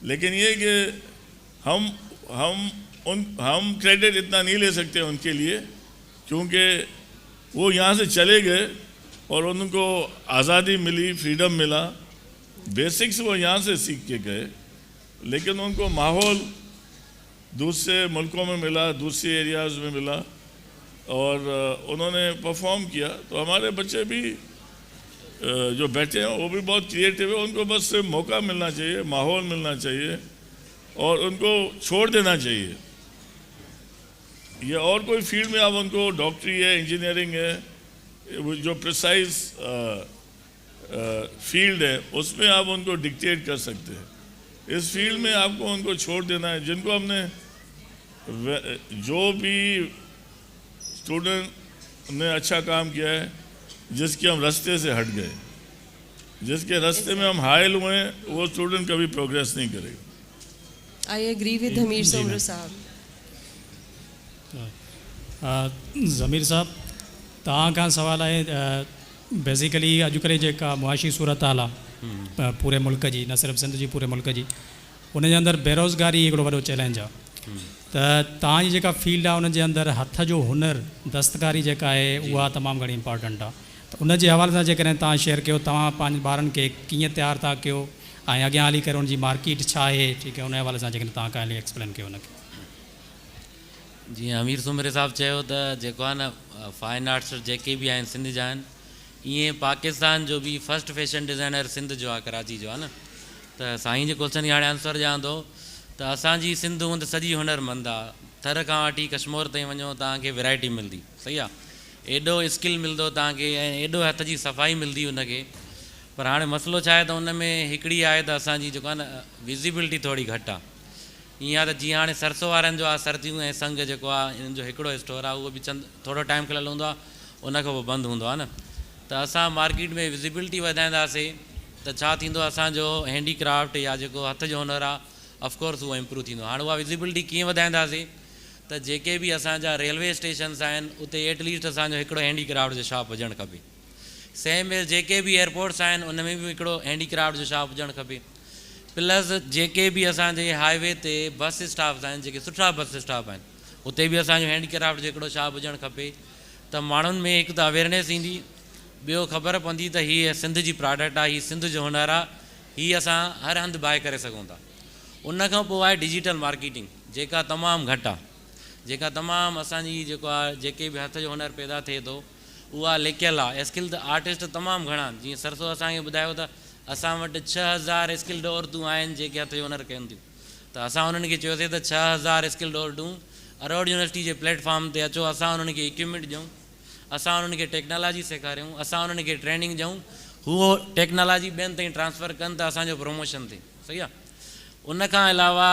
लेकिन ये कि हम क्रेडिट इतना नहीं ले सकते उनके लिए, क्योंकि वो यहाँ से चले गए और उनको आज़ादी मिली, फ्रीडम मिला, बेसिक्स वो यहाँ से सीख के गए, लेकिन उनको माहौल दूसरे मुल्कों में मिला, दूसरे एरियाज़ में मिला, और उन्होंने परफॉर्म किया। तो हमारे बच्चे भी जो बैठे हैं वो भी बहुत क्रिएटिव है, उनको बस सिर्फ मौका मिलना चाहिए, माहौल मिलना चाहिए, और उनको छोड़ देना चाहिए। ये और कोई फील्ड में आप उनको, डॉक्टरी है, इंजीनियरिंग है, जो प्रिसाइज फील्ड है, उसमें आप उनको डिक्टेट कर सकते हैं। इस फील्ड में आपको उनको छोड़ देना है। जिनको हमने, जो भी स्टूडेंट ने अच्छा काम किया है, जिसके हम रास्ते से हट गए, जिसके रास्ते में हम हायल हुए हैं, वो स्टूडेंट कभी प्रोग्रेस नहीं करेगा। I agree with Hamir Soomar साहब। ज़मीर साहब, तव्हां खां सवाल आहे, बेसिकली अॼुकल्ह जेका मुआशी सूरत हाल आहे पूरे मुल्क जी, न सिर्फ़ु सिंध जी, पूरे मुल्क जी, उन जे अंदरि बेरोज़गारी हिकिड़ो वॾो चैलेंज आहे। त तव्हांजी जेका फील्ड आहे उन जे अंदरि हथ जो हुनर, दस्तकारी जेका आहे उहा तमामु घणी इंपॉर्टेंट आहे। त उन जे हवाले सां जेकॾहिं तव्हां शेयर कयो, तव्हां पंहिंजे ॿारनि खे कीअं तयारु था कयो ऐं अॻियां हली करे उनजी मार्केट छा आहे, ठीकु आहे, उन हवाले सां जेकॾहिं तव्हां काइंडली एक्सप्लेन कयो उनखे। जीअं अमीर सुमिरे साहब चयो त जेको आहे न फाइन आर्ट्स जेके बि आहिनि सिंध जा आहिनि, ईअं पाकिस्तान जो बि फस्ट फैशन डिज़ाइनर सिंध जो आहे, कराची जो आहे न। त साईं जे क्वेश्चन जी हाणे आंसर ॾियां थो त असांजी सिंध हूंद सॼी हुनरमंद आहे। थर खां वठी कश्मीर ताईं वञो तव्हांखे वैरायटी मिलंदी, सही आहे, एॾो स्किल मिलंदो तव्हांखे ऐं एॾो हथ जी सफ़ाई मिलंदी उनखे। पर हाणे मसइलो छा आहे त उन में हिकिड़ी आहे त असांजी जेको आहे न विज़िबिलिटी थोरी घटि आहे। ईअं आहे त जीअं हाणे सरसो वारनि जो आहे, सर्दियूं ऐं संग जेको आहे इन्हनि जो हिकिड़ो स्टोर आहे, उहो बि थोरो टाइम खिलियल हूंदो आहे, उनखां पोइ बंदि हूंदो आहे न। त असां मार्केट में विज़िबिलिटी वधाईंदासीं त छा थींदो, असांजो हैंडीक्राफ्ट या जेको हथ जो हुनर आहे, ऑफकोर्स उहो इम्प्रूव थींदो। हाणे उहा विज़िबिलिटी कीअं वधाईंदासीं त जेके बि असांजा रेलवे स्टेशन्स आहिनि उते एटलीस्ट असांजो हिकिड़ो हैंडीक्राफ्ट जो शॉप हुजणु खपे। सेम वे जेके बि एयरपोर्ट्स आहिनि उन में बि हिकिड़ो हैंडीक्राफ्ट जो शॉप हुजणु खपे। प्लस जेके बि असांजे हाईवे ते बस स्टॉप्स आहिनि, जेके सुठा बस स्टॉप आहिनि, उते बि असांजो हैंडीक्राफ्ट जो हिकिड़ो शॉप हुजणु खपे। त माण्हुनि में हिकु त अवेयरनेस ईंदी, ॿियो ख़बर पवंदी त हीअ सिंध जी प्रोडक्ट आहे, हीअ सिंध जो हुनर आहे, हीअ असां हर हंधि बाए करे सघूं था। उन खां पोइ आहे डिजिटल मार्केटिंग, जेका तमामु घटि आहे। जेका तमामु असांजी जेको आहे जेके बि हथ जो हुनर पैदा थिए थो उहा लिकियलु आहे। स्किल्ड आर्टिस्ट तमामु घणा आहिनि। जीअं सरसो असांखे ॿुधायो त असां वटि 6000 स्किल्ड औरतूं आहिनि जेके हथ जो हुनर कनि थियूं। त असां उन्हनि खे चयोसीं त 6000 स्किल्ड औरतूं अरोड़ यूनिवर्सिटी जे प्लेटफॉर्म ते अचो, असां उन्हनि खे इक्विपमेंट ॾियूं, असां उन्हनि खे टेक्नोलॉजी सेखारियूं, असां उन्हनि खे ट्रेनिंग ॾियूं, उहो टेक्नोलॉजी ॿियनि ताईं ट्रांसफ़र कनि त असांजो प्रमोशन थिए। सही आहे। उन खां अलावा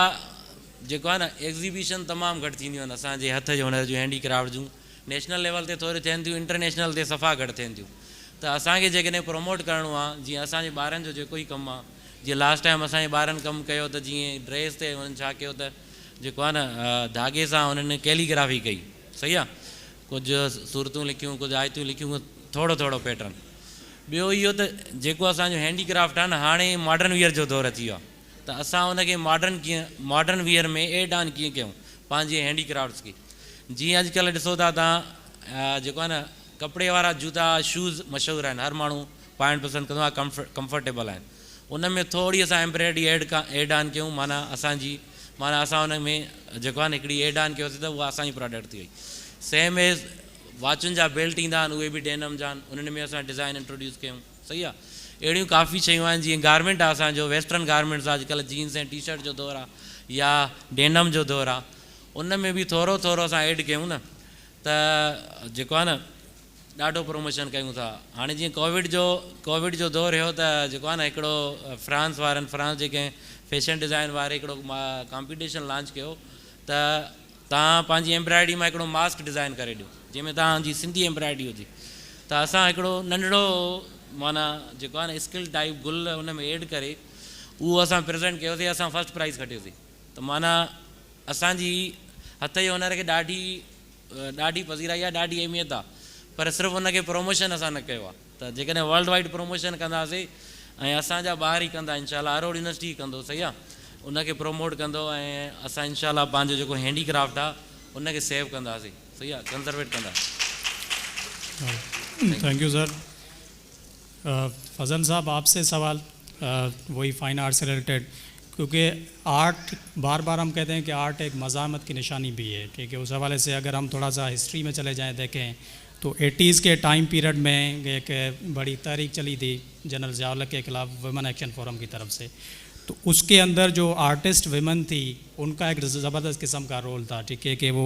जेको आहे न एग्ज़िबिशन तमामु घटि थींदियूं आहिनि असांजे हथ जो हुनर जूं, हैंडीक्राफ्ट जूं। नेशनल लेवल ते थोरी थियनि थियूं, इंटरनेशनल ते सफ़ा घटि थियनि थियूं। त असांखे जेकॾहिं प्रमोट करिणो आहे, जीअं असांजे ॿारनि जो जेको ई कमु आहे, जीअं लास्ट टाइम असांजे ॿारनि कमु कयो त जीअं ड्रेस ते हुननि छा कयो त जेको आहे न धागे सां हुननि कैलीग्राफी कई। सही आहे। कुझु सूरतूं लिखियूं, कुझु आयतूं लिखियूं, थोरो थोरो पैटर्न। ॿियो इहो त जेको असांजो हैंडीक्राफ्ट आहे न, हाणे मॉडर्न वियर जो दौरु अची वियो आहे। त असां हुनखे मॉडर्न वियर में एड ऑन कीअं कयूं पंहिंजे हैंडीक्राफ्ट्स खे। जीअं अॼुकल्ह ॾिसो था तव्हां जेको आहे न कपिड़े वारा जूता शूज़ मशहूरु आहिनि, हर माण्हू पाइणु पसंदि कंदो आहे, कंफर्टेबल आहिनि। उन में थोरी असां एम्ब्रॉयडरी एड ऑन कयूं, माना असां हुन में जेको आहे न हिकिड़ी एड ऑन कयोसीं त उहा असांजी प्रोडक्ट थी वई। सेम एज़ वाचुनि जा बेल्ट ईंदा आहिनि, उहे बि डेनम जा आहिनि, उन्हनि में असां डिज़ाइन इंट्रोड्यूस कयूं। सही आहे। अहिड़ियूं काफ़ी शयूं आहिनि। जीअं गारमेंट आहे असांजो, वेस्टर्न गारमेंट्स आहे, अॼुकल्ह जीन्स ऐं टी शर्ट जो दौरु आहे या डेनम जो दौरु आहे, उन में बि थोरो थोरो असां एड कयूं न त जेको आहे न ॾाढो प्रमोशन कयूं था। हाणे जीअं कोविड जो दौरु हुयो त जेको आहे न हिकिड़ो फ्रांस जेके फैशन डिज़ाइन वारे हिकिड़ो कॉम्पिटिशन लॉन्च कयो त तव्हां पंहिंजी एम्ब्रॉयडरी मां हिकिड़ो मास्क डिज़ाइन करे ॾियो जंहिंमें तव्हांजी सिंधी एम्ब्रॉयडरी हुजे। त असां हिकिड़ो नंढिड़ो माना जेको आहे न स्किल टाइप गुल उन में एड करे उहो असां प्रेज़ेंट कयोसीं, असां फस्ट प्राइज़ खटियोसीं। त माना असांजी हथ जे हुनर खे ॾाढी पज़ीराई आहे, ॾाढी अहमियत आहे। पर सिर्फ़ु उनखे प्रमोशन असां न कयो आहे। त जेकॾहिं वर्ल्ड वाइड प्रमोशन कंदासीं ऐं असांजा ॿार ई कंदा, इनशाला अरोड़ यूनिवर्सिटी कंदो। सही आहे। उनखे प्रमोट कंदो ऐं असां इनशाला पंहिंजो जेको हैंडीक्राफ्ट आहे उनखे सेव कंदासीं। सही आहे। कंजर्वेट कंदासीं। Thank you sir. फजल साहब आपसे सवाल वही फाइन आर्ट से रिलेटेड, क्योंकि आर्ट बार बार हम कहते हैं कि आर्ट एक मज़ामत की निशानी भी है। ठीक है। उस हवाले से अगर हम थोड़ा सा हिस्ट्री में चले जाएं, देखें तो 80s के टाइम पीरियड में एक बड़ी तहरीक चली थी जनरल ज़ियाउल के ख़िलाफ़ वुमेन एक्शन फोरम की तरफ से। तो उसके अंदर जो आर्टिस्ट विमेन थी उनका एक ज़बरदस्त किस्म का रोल था। ठीक है। कि वो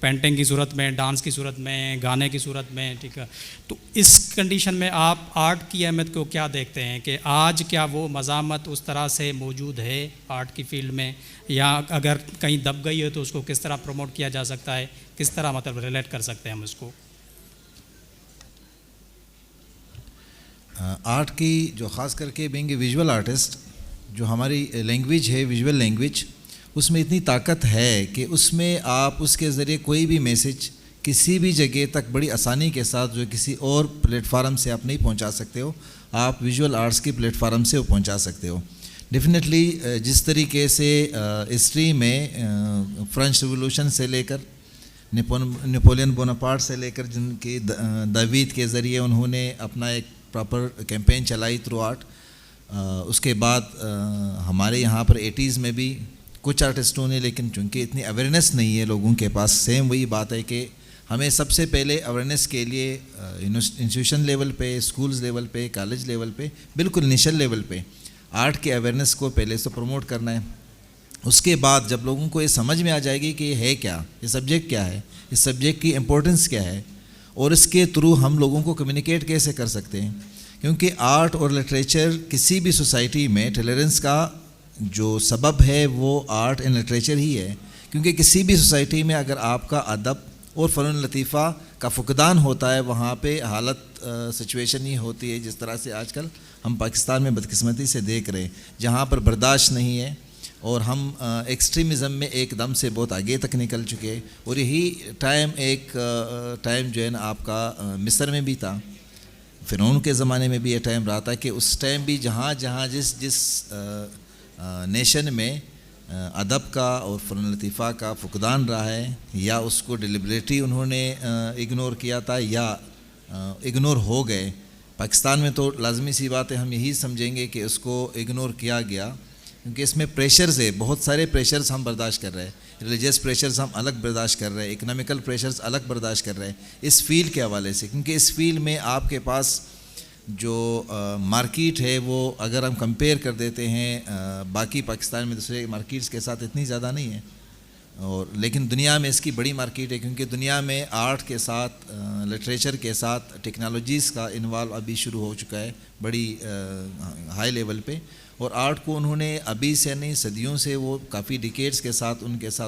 पेंटिंग की सूरत में, डांस की सूरत में, गाने की सूरत में। ठीक है। तो इस कंडीशन में आप आर्ट की अहमियत को क्या देखते हैं कि आज क्या वो मज़ामत उस तरह से मौजूद है आर्ट की फील्ड में, या अगर कहीं दब गई है तो उसको किस तरह प्रमोट किया जा सकता है, किस तरह मतलब रिलेट कर सकते हैं हम इसको? आर्ट की जो ख़ास करके बीइंग ए विजुअल आर्टिस्ट, जो हमारी लैंग्वेज है विजुअल लैंग्वेज, उसमें इतनी ताकत है कि उसमें आप उसके ज़रिए कोई भी मैसेज किसी भी जगह तक बड़ी आसानी के साथ जो किसी और प्लेटफार्म से आप नहीं पहुंचा सकते हो, आप विजुअल आर्ट्स की प्लेटफार्म से वो पहुंचा सकते हो। डेफिनेटली जिस तरीके से हिस्ट्री में फ्रेंच रिवोल्यूशन से लेकर नेपोलियन बोनापार्ट से लेकर जिनकी दावीद के ज़रिए उन्होंने अपना एक प्रॉपर कैंपेन चलाई थ्रू आर्ट, उसके बाद हमारे यहाँ पर 80s में भी कुछ आर्टिस्टों ने, लेकिन चूँकि इतनी अवेयरनेस नहीं है लोगों के पास, सेम वही बात है कि हमें सबसे पहले अवेयरनेस के लिए इंस्टीट्यूशन लेवल पे, स्कूल्स लेवल पे, कॉलेज लेवल पे, बिल्कुल इनिशियल लेवल पे आर्ट के अवेयरनेस को पहले से प्रमोट करना है। उसके बाद जब लोगों को ये समझ में आ जाएगी कि ये है क्या, ये सब्जेक्ट क्या है, इस सब्जेक्ट की इम्पोर्टेंस क्या है, और इसके थ्रू हम लोगों को कम्युनिकेट कैसे कर सकते हैं। क्योंकि आर्ट और लिटरेचर किसी भी सोसाइटी में टॉलरेंस का जो सबब है वो आर्ट एंड लिटरेचर ही है। क्योंकि किसी भी सोसाइटी में अगर आपका अदब और फ़नून लतीफ़ा का फुकदान होता है, वहाँ पे हालत सिचुएशन ही होती है जिस तरह से आजकल हम पाकिस्तान में बदकिस्मती से देख रहे हैं, जहाँ पर बर्दाश्त नहीं है और हम एक्सट्रीमिज़म में एकदम से बहुत आगे तक निकल चुके हैं। और यही टाइम जो है ना आपका मिस्र में भी था, फ़िरौन के ज़माने में भी ये टाइम रहा था कि उस टाइम भी जहाँ जिस नेशन में अदब का और फ़नून लतीफ़ा का फुकदान रहा है, या उसको डिलिबरेटली उन्होंने इग्नोर किया था या इग्नोर हो गए। पाकिस्तान में तो लाजमी सी बात है, हम यही समझेंगे कि उसको इग्नोर किया गया, क्योंकि इसमें प्रेशर्स है, बहुत सारे प्रेशर्स हम बर्दाश्त कर रहे हैं। रिलीजियस प्रेशर्स हम अलग बर्दाश्त कर रहे हैं, इकोनॉमिकल प्रेशर्स अलग बर्दाश्त कर रहे हैं इस फील्ड के हवाले से, क्योंकि इस फील्ड में आपके पास जो मार्केट है वो अगर हम कंपेयर कर देते हैं बाकी पाकिस्तान में दूसरे मार्केट्स के साथ इतनी ज़्यादा नहीं है, और लेकिन दुनिया में इसकी बड़ी मार्केट है, क्योंकि दुनिया में आर्ट के साथ लिटरेचर के साथ टेक्नोलॉजीज़ का इन्वॉल्व अभी शुरू हो चुका है बड़ी हाई लेवल पे। और आर्ट को उन्होंने अभी से नहीं, सदियों से, वो काफ़ी डिकेड्स के साथ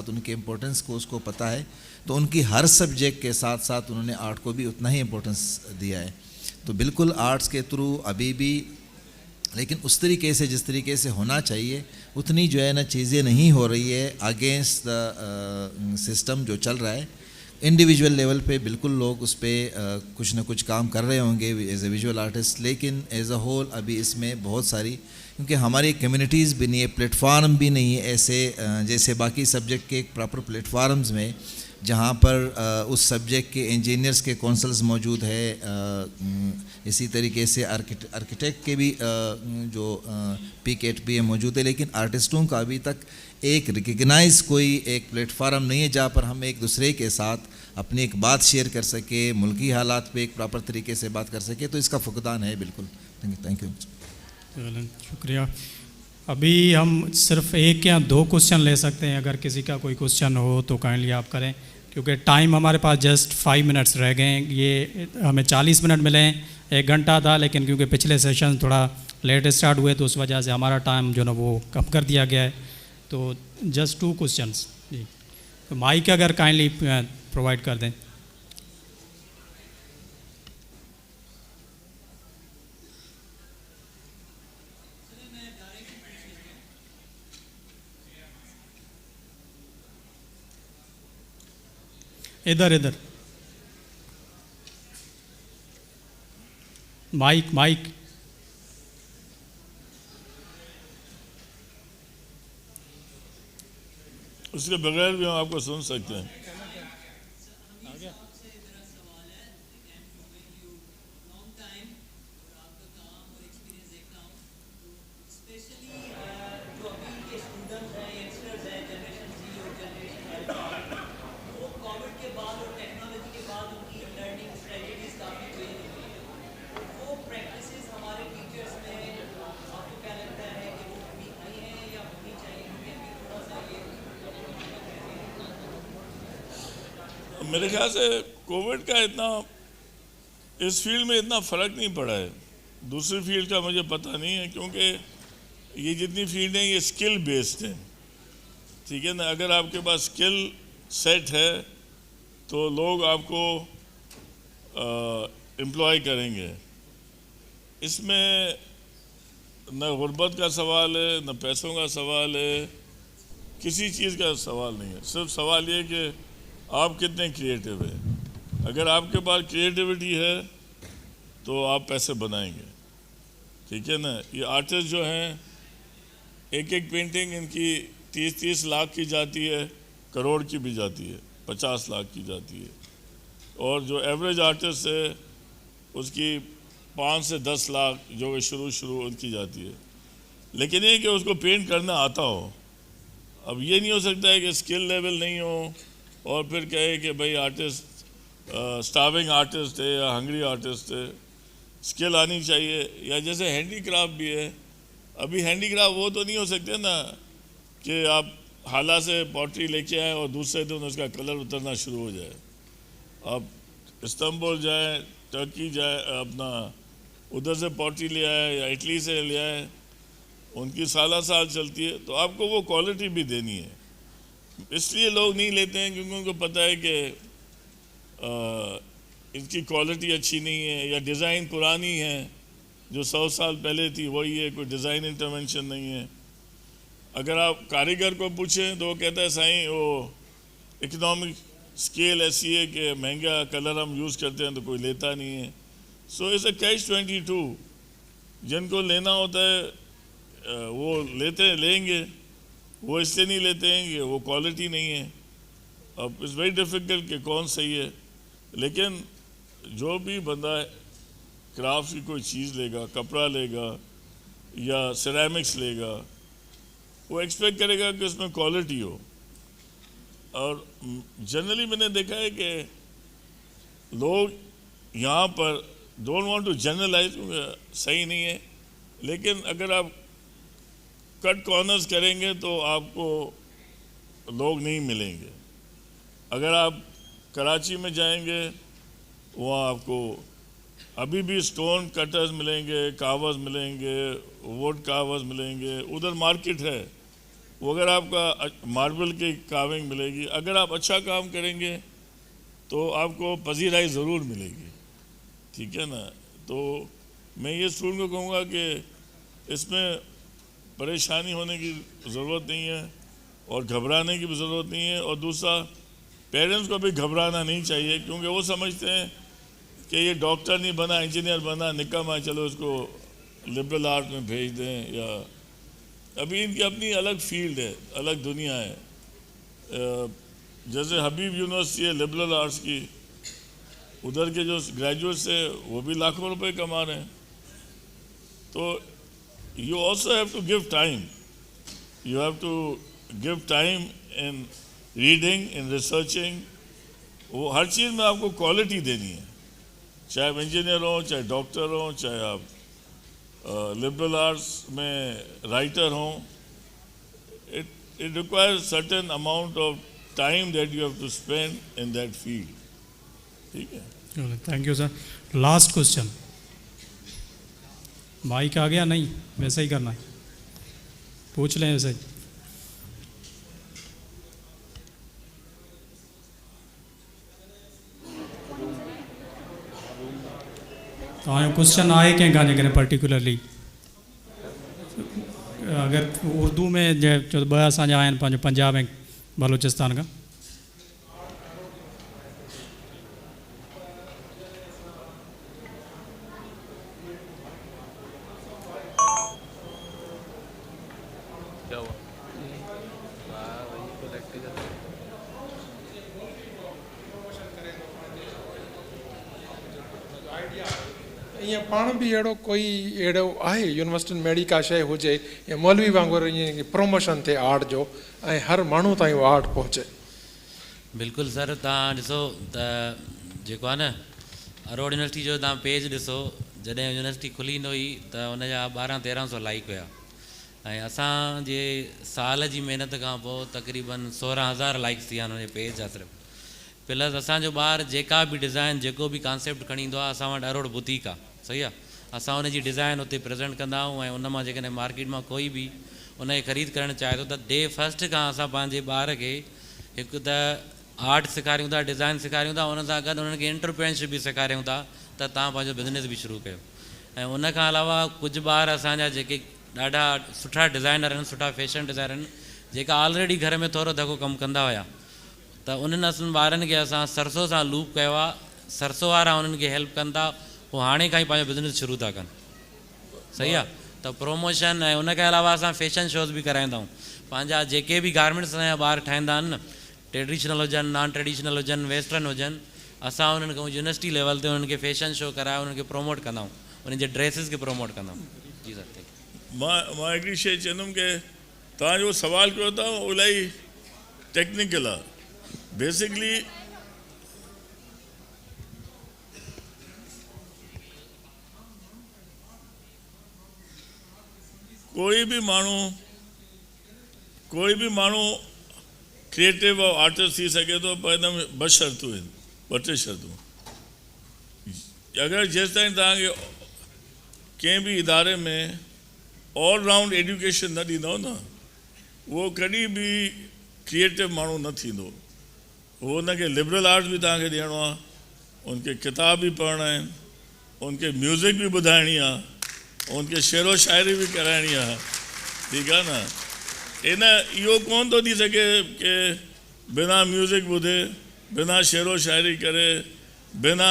उनके इम्पोर्टेंस को उसको पता है, तो उनकी हर सब्जेक्ट के साथ साथ उन्होंने आर्ट को भी उतना ही इम्पोर्टेंस दिया है। तो बिल्कुल आर्ट्स के थ्रू अभी भी, लेकिन उस तरीके से जिस तरीके से होना चाहिए उतनी जो है ना चीज़ें नहीं हो रही है अगेंस्ट द सिस्टम जो चल रहा है। इंडिविजुअल लेवल पे बिल्कुल लोग उस पर कुछ ना कुछ काम कर रहे होंगे एज ए विजुअल आर्टिस्ट, लेकिन एज अ होल अभी इसमें बहुत सारी, क्योंकि हमारी कम्युनिटीज़ भी नहीं है, प्लेटफार्म भी नहीं है ऐसे जैसे बाकी सब्जेक्ट के प्रॉपर प्लेटफार्म्स में, जहाँ पर उस सब्जेक्ट के इंजीनियर्स के काउंसिल्स मौजूद है, इसी तरीके से आर्किटेक्ट के भी जो PKTP मौजूद है, लेकिन आर्टिस्टों का अभी तक एक रिकग्नाइज कोई एक प्लेटफार्म नहीं है जहाँ पर हम एक दूसरे के साथ अपनी एक बात शेयर कर सके, मुल्की हालात पे एक प्रॉपर तरीके से बात कर सके, तो इसका फुकदान है बिल्कुल। Thank you. शुक्रिया। अभी हम सिर्फ एक या दो क्वेश्चन ले सकते हैं, अगर किसी का कोई क्वेश्चन हो तो काइंडली आप करें, क्योंकि टाइम हमारे पास जस्ट 5 मिनट्स रह गए हैं। ये हमें 40 मिनट मिले हैं, 1 घंटा था, लेकिन क्योंकि पिछले सेशन थोड़ा लेट स्टार्ट हुए तो उस वजह से हमारा टाइम जो ना वो कम कर दिया गया है। तो जस्ट 2 क्वेश्चंस जी, तो माइक अगर काइंडली प्रोवाइड कर दें। इधर माइक उसके बगैर भी हम आपको सुन सकते हैं। मेरे ख्याल से कोविड का इतना इस फील्ड में इतना फ़र्क नहीं पड़ा है, दूसरी फील्ड का मुझे पता नहीं है, क्योंकि ये जितनी फील्ड हैं ये स्किल बेस्ड हैं, ठीक है ना। अगर आपके पास स्किल सेट है तो लोग आपको एम्प्लॉय करेंगे। इसमें न गुर्बत का सवाल है, न पैसों का सवाल है, किसी चीज़ का सवाल नहीं है। सिर्फ सवाल ये कि आप कितने क्रिएटिव हैं। अगर आपके पास क्रिएटिविटी है तो आप पैसे बनाएंगे, ठीक है ना। ये आर्टिस्ट जो हैं, एक एक पेंटिंग इनकी 30-30 लाख की जाती है, करोड़ की भी जाती है, 50 लाख की जाती है, और जो एवरेज आर्टिस्ट है उसकी 5 से 10 लाख जो कि शुरू उनकी जाती है। लेकिन ये कि उसको पेंट करना आता हो। अब ये नहीं हो सकता है कि स्किल लेवल नहीं हो और फिर कहे कि भाई आर्टिस्ट स्टार्विंग आर्टिस्ट है या हंग्री आर्टिस्ट है। स्किल आनी चाहिए। या जैसे हैंडीक्राफ्ट भी है, अभी हैंडीक्राफ्ट वो तो नहीं हो सकते ना कि आप हाला से पॉटरी लेके आए और दूसरे दिन उसका कलर उतरना शुरू हो जाए। आप इस्तांबुल जाए, टर्की जाए, अपना उधर से पॉटरी ले आए या इटली से ले आए, उनकी साल चलती है, तो आपको वो क्वालिटी भी देनी है। इसलिए लोग नहीं लेते हैं क्योंकि उनको पता है कि इनकी क्वालिटी अच्छी नहीं है या डिज़ाइन पुरानी है, जो 100 साल पहले थी वही है, कोई डिज़ाइन इंटरवेंशन नहीं है। अगर आप कारीगर को पूछें तो वो कहता है साईं वो इकोनॉमिक स्केल ऐसी है कि महंगा कलर हम यूज़ करते हैं तो कोई लेता नहीं है। सो इट्स अ कैच-22। जिनको लेना होता है वो लेंगे, वो इसलिए नहीं लेते हैं कि वो क्वालिटी नहीं है। अब इट्स वेरी डिफ़िकल्ट कि कौन सही है, लेकिन जो भी बंदा क्राफ्ट की कोई चीज़ लेगा, कपड़ा लेगा या सिरेमिक्स लेगा, वो एक्सपेक्ट करेगा कि उसमें क्वालिटी हो। और जनरली मैंने देखा है कि लोग यहाँ पर डोंट वांट टू जनरलाइज, सही नहीं है, लेकिन अगर आप कट कॉर्नर्स करेंगे तो आपको लोग नहीं मिलेंगे। अगर आप कराची में जाएंगे वहाँ आपको अभी भी स्टोन कटर्स मिलेंगे, कावर्स मिलेंगे, वुड कावर्स मिलेंगे, उधर मार्केट है वो, अगर आपका मार्बल की काविंग मिलेगी। अगर आप अच्छा काम करेंगे तो आपको पजीराई ज़रूर मिलेगी, ठीक है ना। तो मैं ये स्टूडेंट को कहूँगा कि इसमें परेशानी होने की ज़रूरत नहीं है और घबराने की भी ज़रूरत नहीं है। और दूसरा, पेरेंट्स को भी घबराना नहीं चाहिए, क्योंकि वो समझते हैं कि ये डॉक्टर नहीं बना, इंजीनियर बना, निकम्मा है, चलो इसको लिबरल आर्ट में भेज दें। या अभी इनकी अपनी अलग फील्ड है, अलग दुनिया है। जैसे हबीब यूनिवर्सिटी है लिबरल आर्ट्स की, उधर के जो ग्रेजुएट्स है वो भी लाखों रुपए कमा रहे हैं। तो you also have to give time, you have to give time in reading, in researching. वो हर चीज़ में आपको क्वालिटी देनी है, चाहे आप इंजीनियर हो, चाहे डॉक्टर हो, चाहे आप लिबरल आर्ट्स में राइटर हों। It requires certain amount of time that you have to spend in that field, ठीक है। Thank you sir. Last question, mic आ गया? नहीं, वैसे ही करना है, पूछ लें वैसे ही। तव्हांजो क्वेश्चन आहे कंहिंखां जेकॾहिं पर्टिकुलरली अगर उर्दू में जो ॿ असांजा आहिनि पंहिंजो पंजाब ऐं बलूचिस्तान खां। ईअं पाण बि अहिड़ो कोई अहिड़ो आहे यूनिवर्सिटियुनि में अहिड़ी का शइ हुजे या मौलवी वांगुरु ईअं प्रमोशन थिए आर्ट जो ऐं हर माण्हू ताईं उहो आर्ट पहुचे? बिल्कुलु सर, तव्हां ॾिसो त जेको आहे न अरोड़ यूनिवर्सिटी जो तव्हां पेज ॾिसो, जॾहिं यूनिवर्सिटी खुली न हुई त हुनजा 1200-1300 लाइक हुया, ऐं असांजे साल जी महिनत खां पोइ तक़रीबन 16,000 लाइक्स थी विया हुनजे पेज जा सिर्फ़ु। प्लस असांजो ॿारु जेका बि डिज़ाइन, जेको बि कॉन्सेप्ट खणी ईंदो आहे, असां वटि अरोड़ बुटीक आहे, सही आहे। असां हुनजी डिज़ाइन हुते प्रेज़ेंट कंदा आहियूं, ऐं उन मां जेकॾहिं मार्केट मां कोई बि उनखे ख़रीद करणु चाहे थो त डे फस्ट खां असां पंहिंजे ॿार खे हिकु त आर्ट सेखारियूं था, डिज़ाइन सेखारियूं था, उन सां गॾु उन्हनि खे एंटरप्रेन्योरशिप बि सेखारियूं था त तव्हां पंहिंजो बिज़नेस बि शुरू कयो। ऐं उन खां अलावा कुझु ॿार असांजा जेके ॾाढा सुठा डिज़ाइनर आहिनि, सुठा फैशन डिज़ाइनर आहिनि, जेका ऑलरेडी घर में थोरो दफ़ो कमु कंदा हुया, त उन्हनि असुल ॿारनि खे असां सरसो सां लूप कयो आहे, सरसो वारा उन्हनि खे हेल्प कनि था, उहो हाणे खां ई पंहिंजो बिज़नेस शुरू था कनि, सही आहे। त प्रोमोशन ऐं उनखे अलावा असां फैशन शोज़ बि कराईंदा आहियूं। पंहिंजा जेके बि गारमेंट्स असांजा ॿार ठाहींदा आहिनि न, ट्रेडिशनल हुजनि, नॉन ट्रेडिशनल हुजनि, वेस्टर्न हुजनि, असां उन्हनि खे यूनिवर्सिटी लेवल ते उन्हनि खे फैशन शो कराए उन्हनि खे प्रोमोट कंदा आहियूं, उन्हनि जे ड्रेसिस खे प्रोमोट कंदा आहियूं। जी सर, मां हिकिड़ी शइ चवंदुमि की तव्हां जो सवाल कयो था उहो इलाही टेक्निकल आहे। बेसिकली कोई भी माण्हू क्रिएटिव और आर्टिस्ट थी सके तो पर हिन में ॿ शर्तूं आहिनि, ॿ टे शर्तूं। अगरि जेसि ताईं तव्हांखे कंहिं बि इदारे में ऑल राउंड एजुकेशन न ॾींदव न, उहो कॾहिं बि क्रिएटिव माण्हू न थींदो। वो उनके लिबरल आर्ट्स भी तव्हांखे ॾियणो आहे, उनके किताब भी पढ़ना आहिनि, उनके म्यूज़िक भी ॿुधाइणी आहे, उनके शेरो शाइरी भी कराइणी आहे, ठीकु आहे न। इन इहो कोन थो थी सघे कि बिना म्यूज़िक ॿुधे, बिना शेरो शाइरी करे, बिना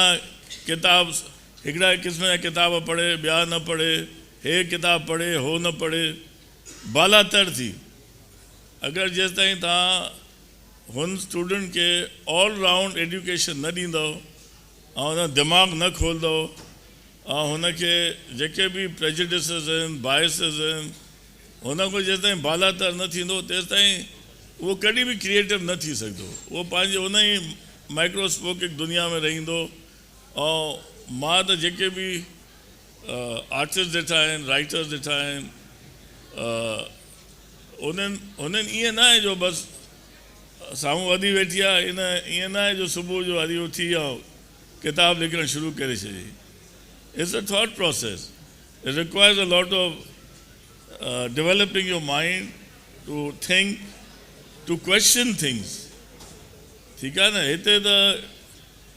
किताब हिकिड़ा क़िस्म जा किताब पढ़े ॿिया न पढ़े, हे किताब पढ़े हो न पढ़े, बालातर थी। अगरि जेसि ताईं तव्हां हुन स्टूडेंट के ऑल राउंड एजुकेशन न ॾींदव ऐं हुन दिमाग़ न खोलंदव ऐं हुनखे जेके बि प्रेजुडिसेस आहिनि, बाइसिस आहिनि, हुन को जेसि ताईं बालातर न थींदो तेसि ताईं उहो कॾहिं बि क्रिएटिव न थी सघंदो, उहो पंहिंजे उन ई माइक्रोस्कोपिक दुनिया में रहंदो। ऐं मां त जेके बि आर्टिस्ट ॾिठा आहिनि, राइटर्स ॾिठा आहिनि, उन्हनि ईअं न आहे जो बसि साम्हूं वधी वेठी आहे, ईअं न आहे जो सुबुह जो हरी उथी ऐं किताबु लिखणु शुरू करे छॾी। It's a thought process, it requires a lot of developing your mind to think, to question things. ठीक है ना, हिते त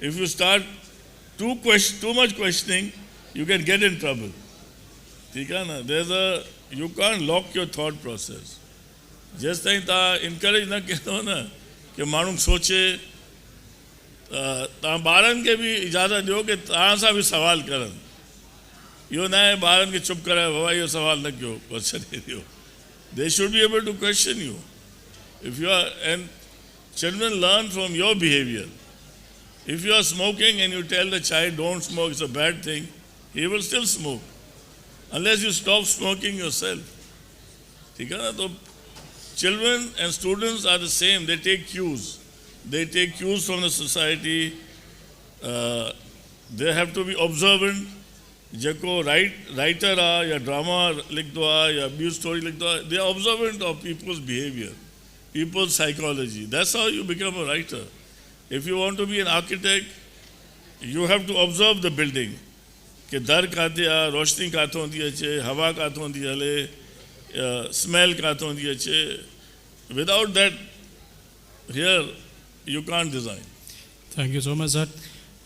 if you start too much questioning, you can get in trouble. ठीक है ना, you can't lock your thought process. जेसि ताईं तव्हां इनकरेज न कंदो न कि माण्हू सोचे, तव्हां ॿारनि खे बि इजाज़त ॾियो कि तव्हां सां बि सवाल करनि। इहो न आहे ॿारनि खे चुप करायो, बाबा इहो सवाल न कयो, बसि छॾे ॾियो। They should be able to question you. If you are, and children learn from your behavior. If you are smoking and you tell the child don't smoke, it's a bad thing, he will still smoke unless you stop smoking yourself. ठीक है ना, तो children and students are the same. They take cues. They take cues from the society. They have to be observant. जेको writer आहे या drama लिखंदो आहे या ॿियूं स्टोरी लिखंदो आहे, they are observant of people's behaviour, people's psychology. That's how you become a writer. If you want to be an architect, you have to observe the building कि दर काथे आहे, रोशनी काथों थी अचे, हवा काथों थी हले, स्मेल काथों थी अचे। Without that here you can't design. Thank you so much sir.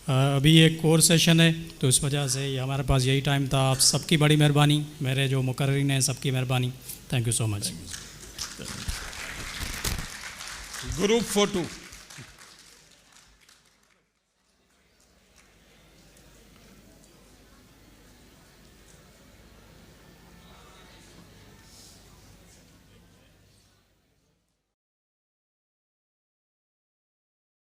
अभी एक कोर सेशन है, तो इस वजह से ये हमारे पास यही टाइम था। आप सबकी बड़ी मेहरबानी, मेरे जो मुकर्रिरीन हैं सबकी मेहरबानी। Thank you so much. Group photo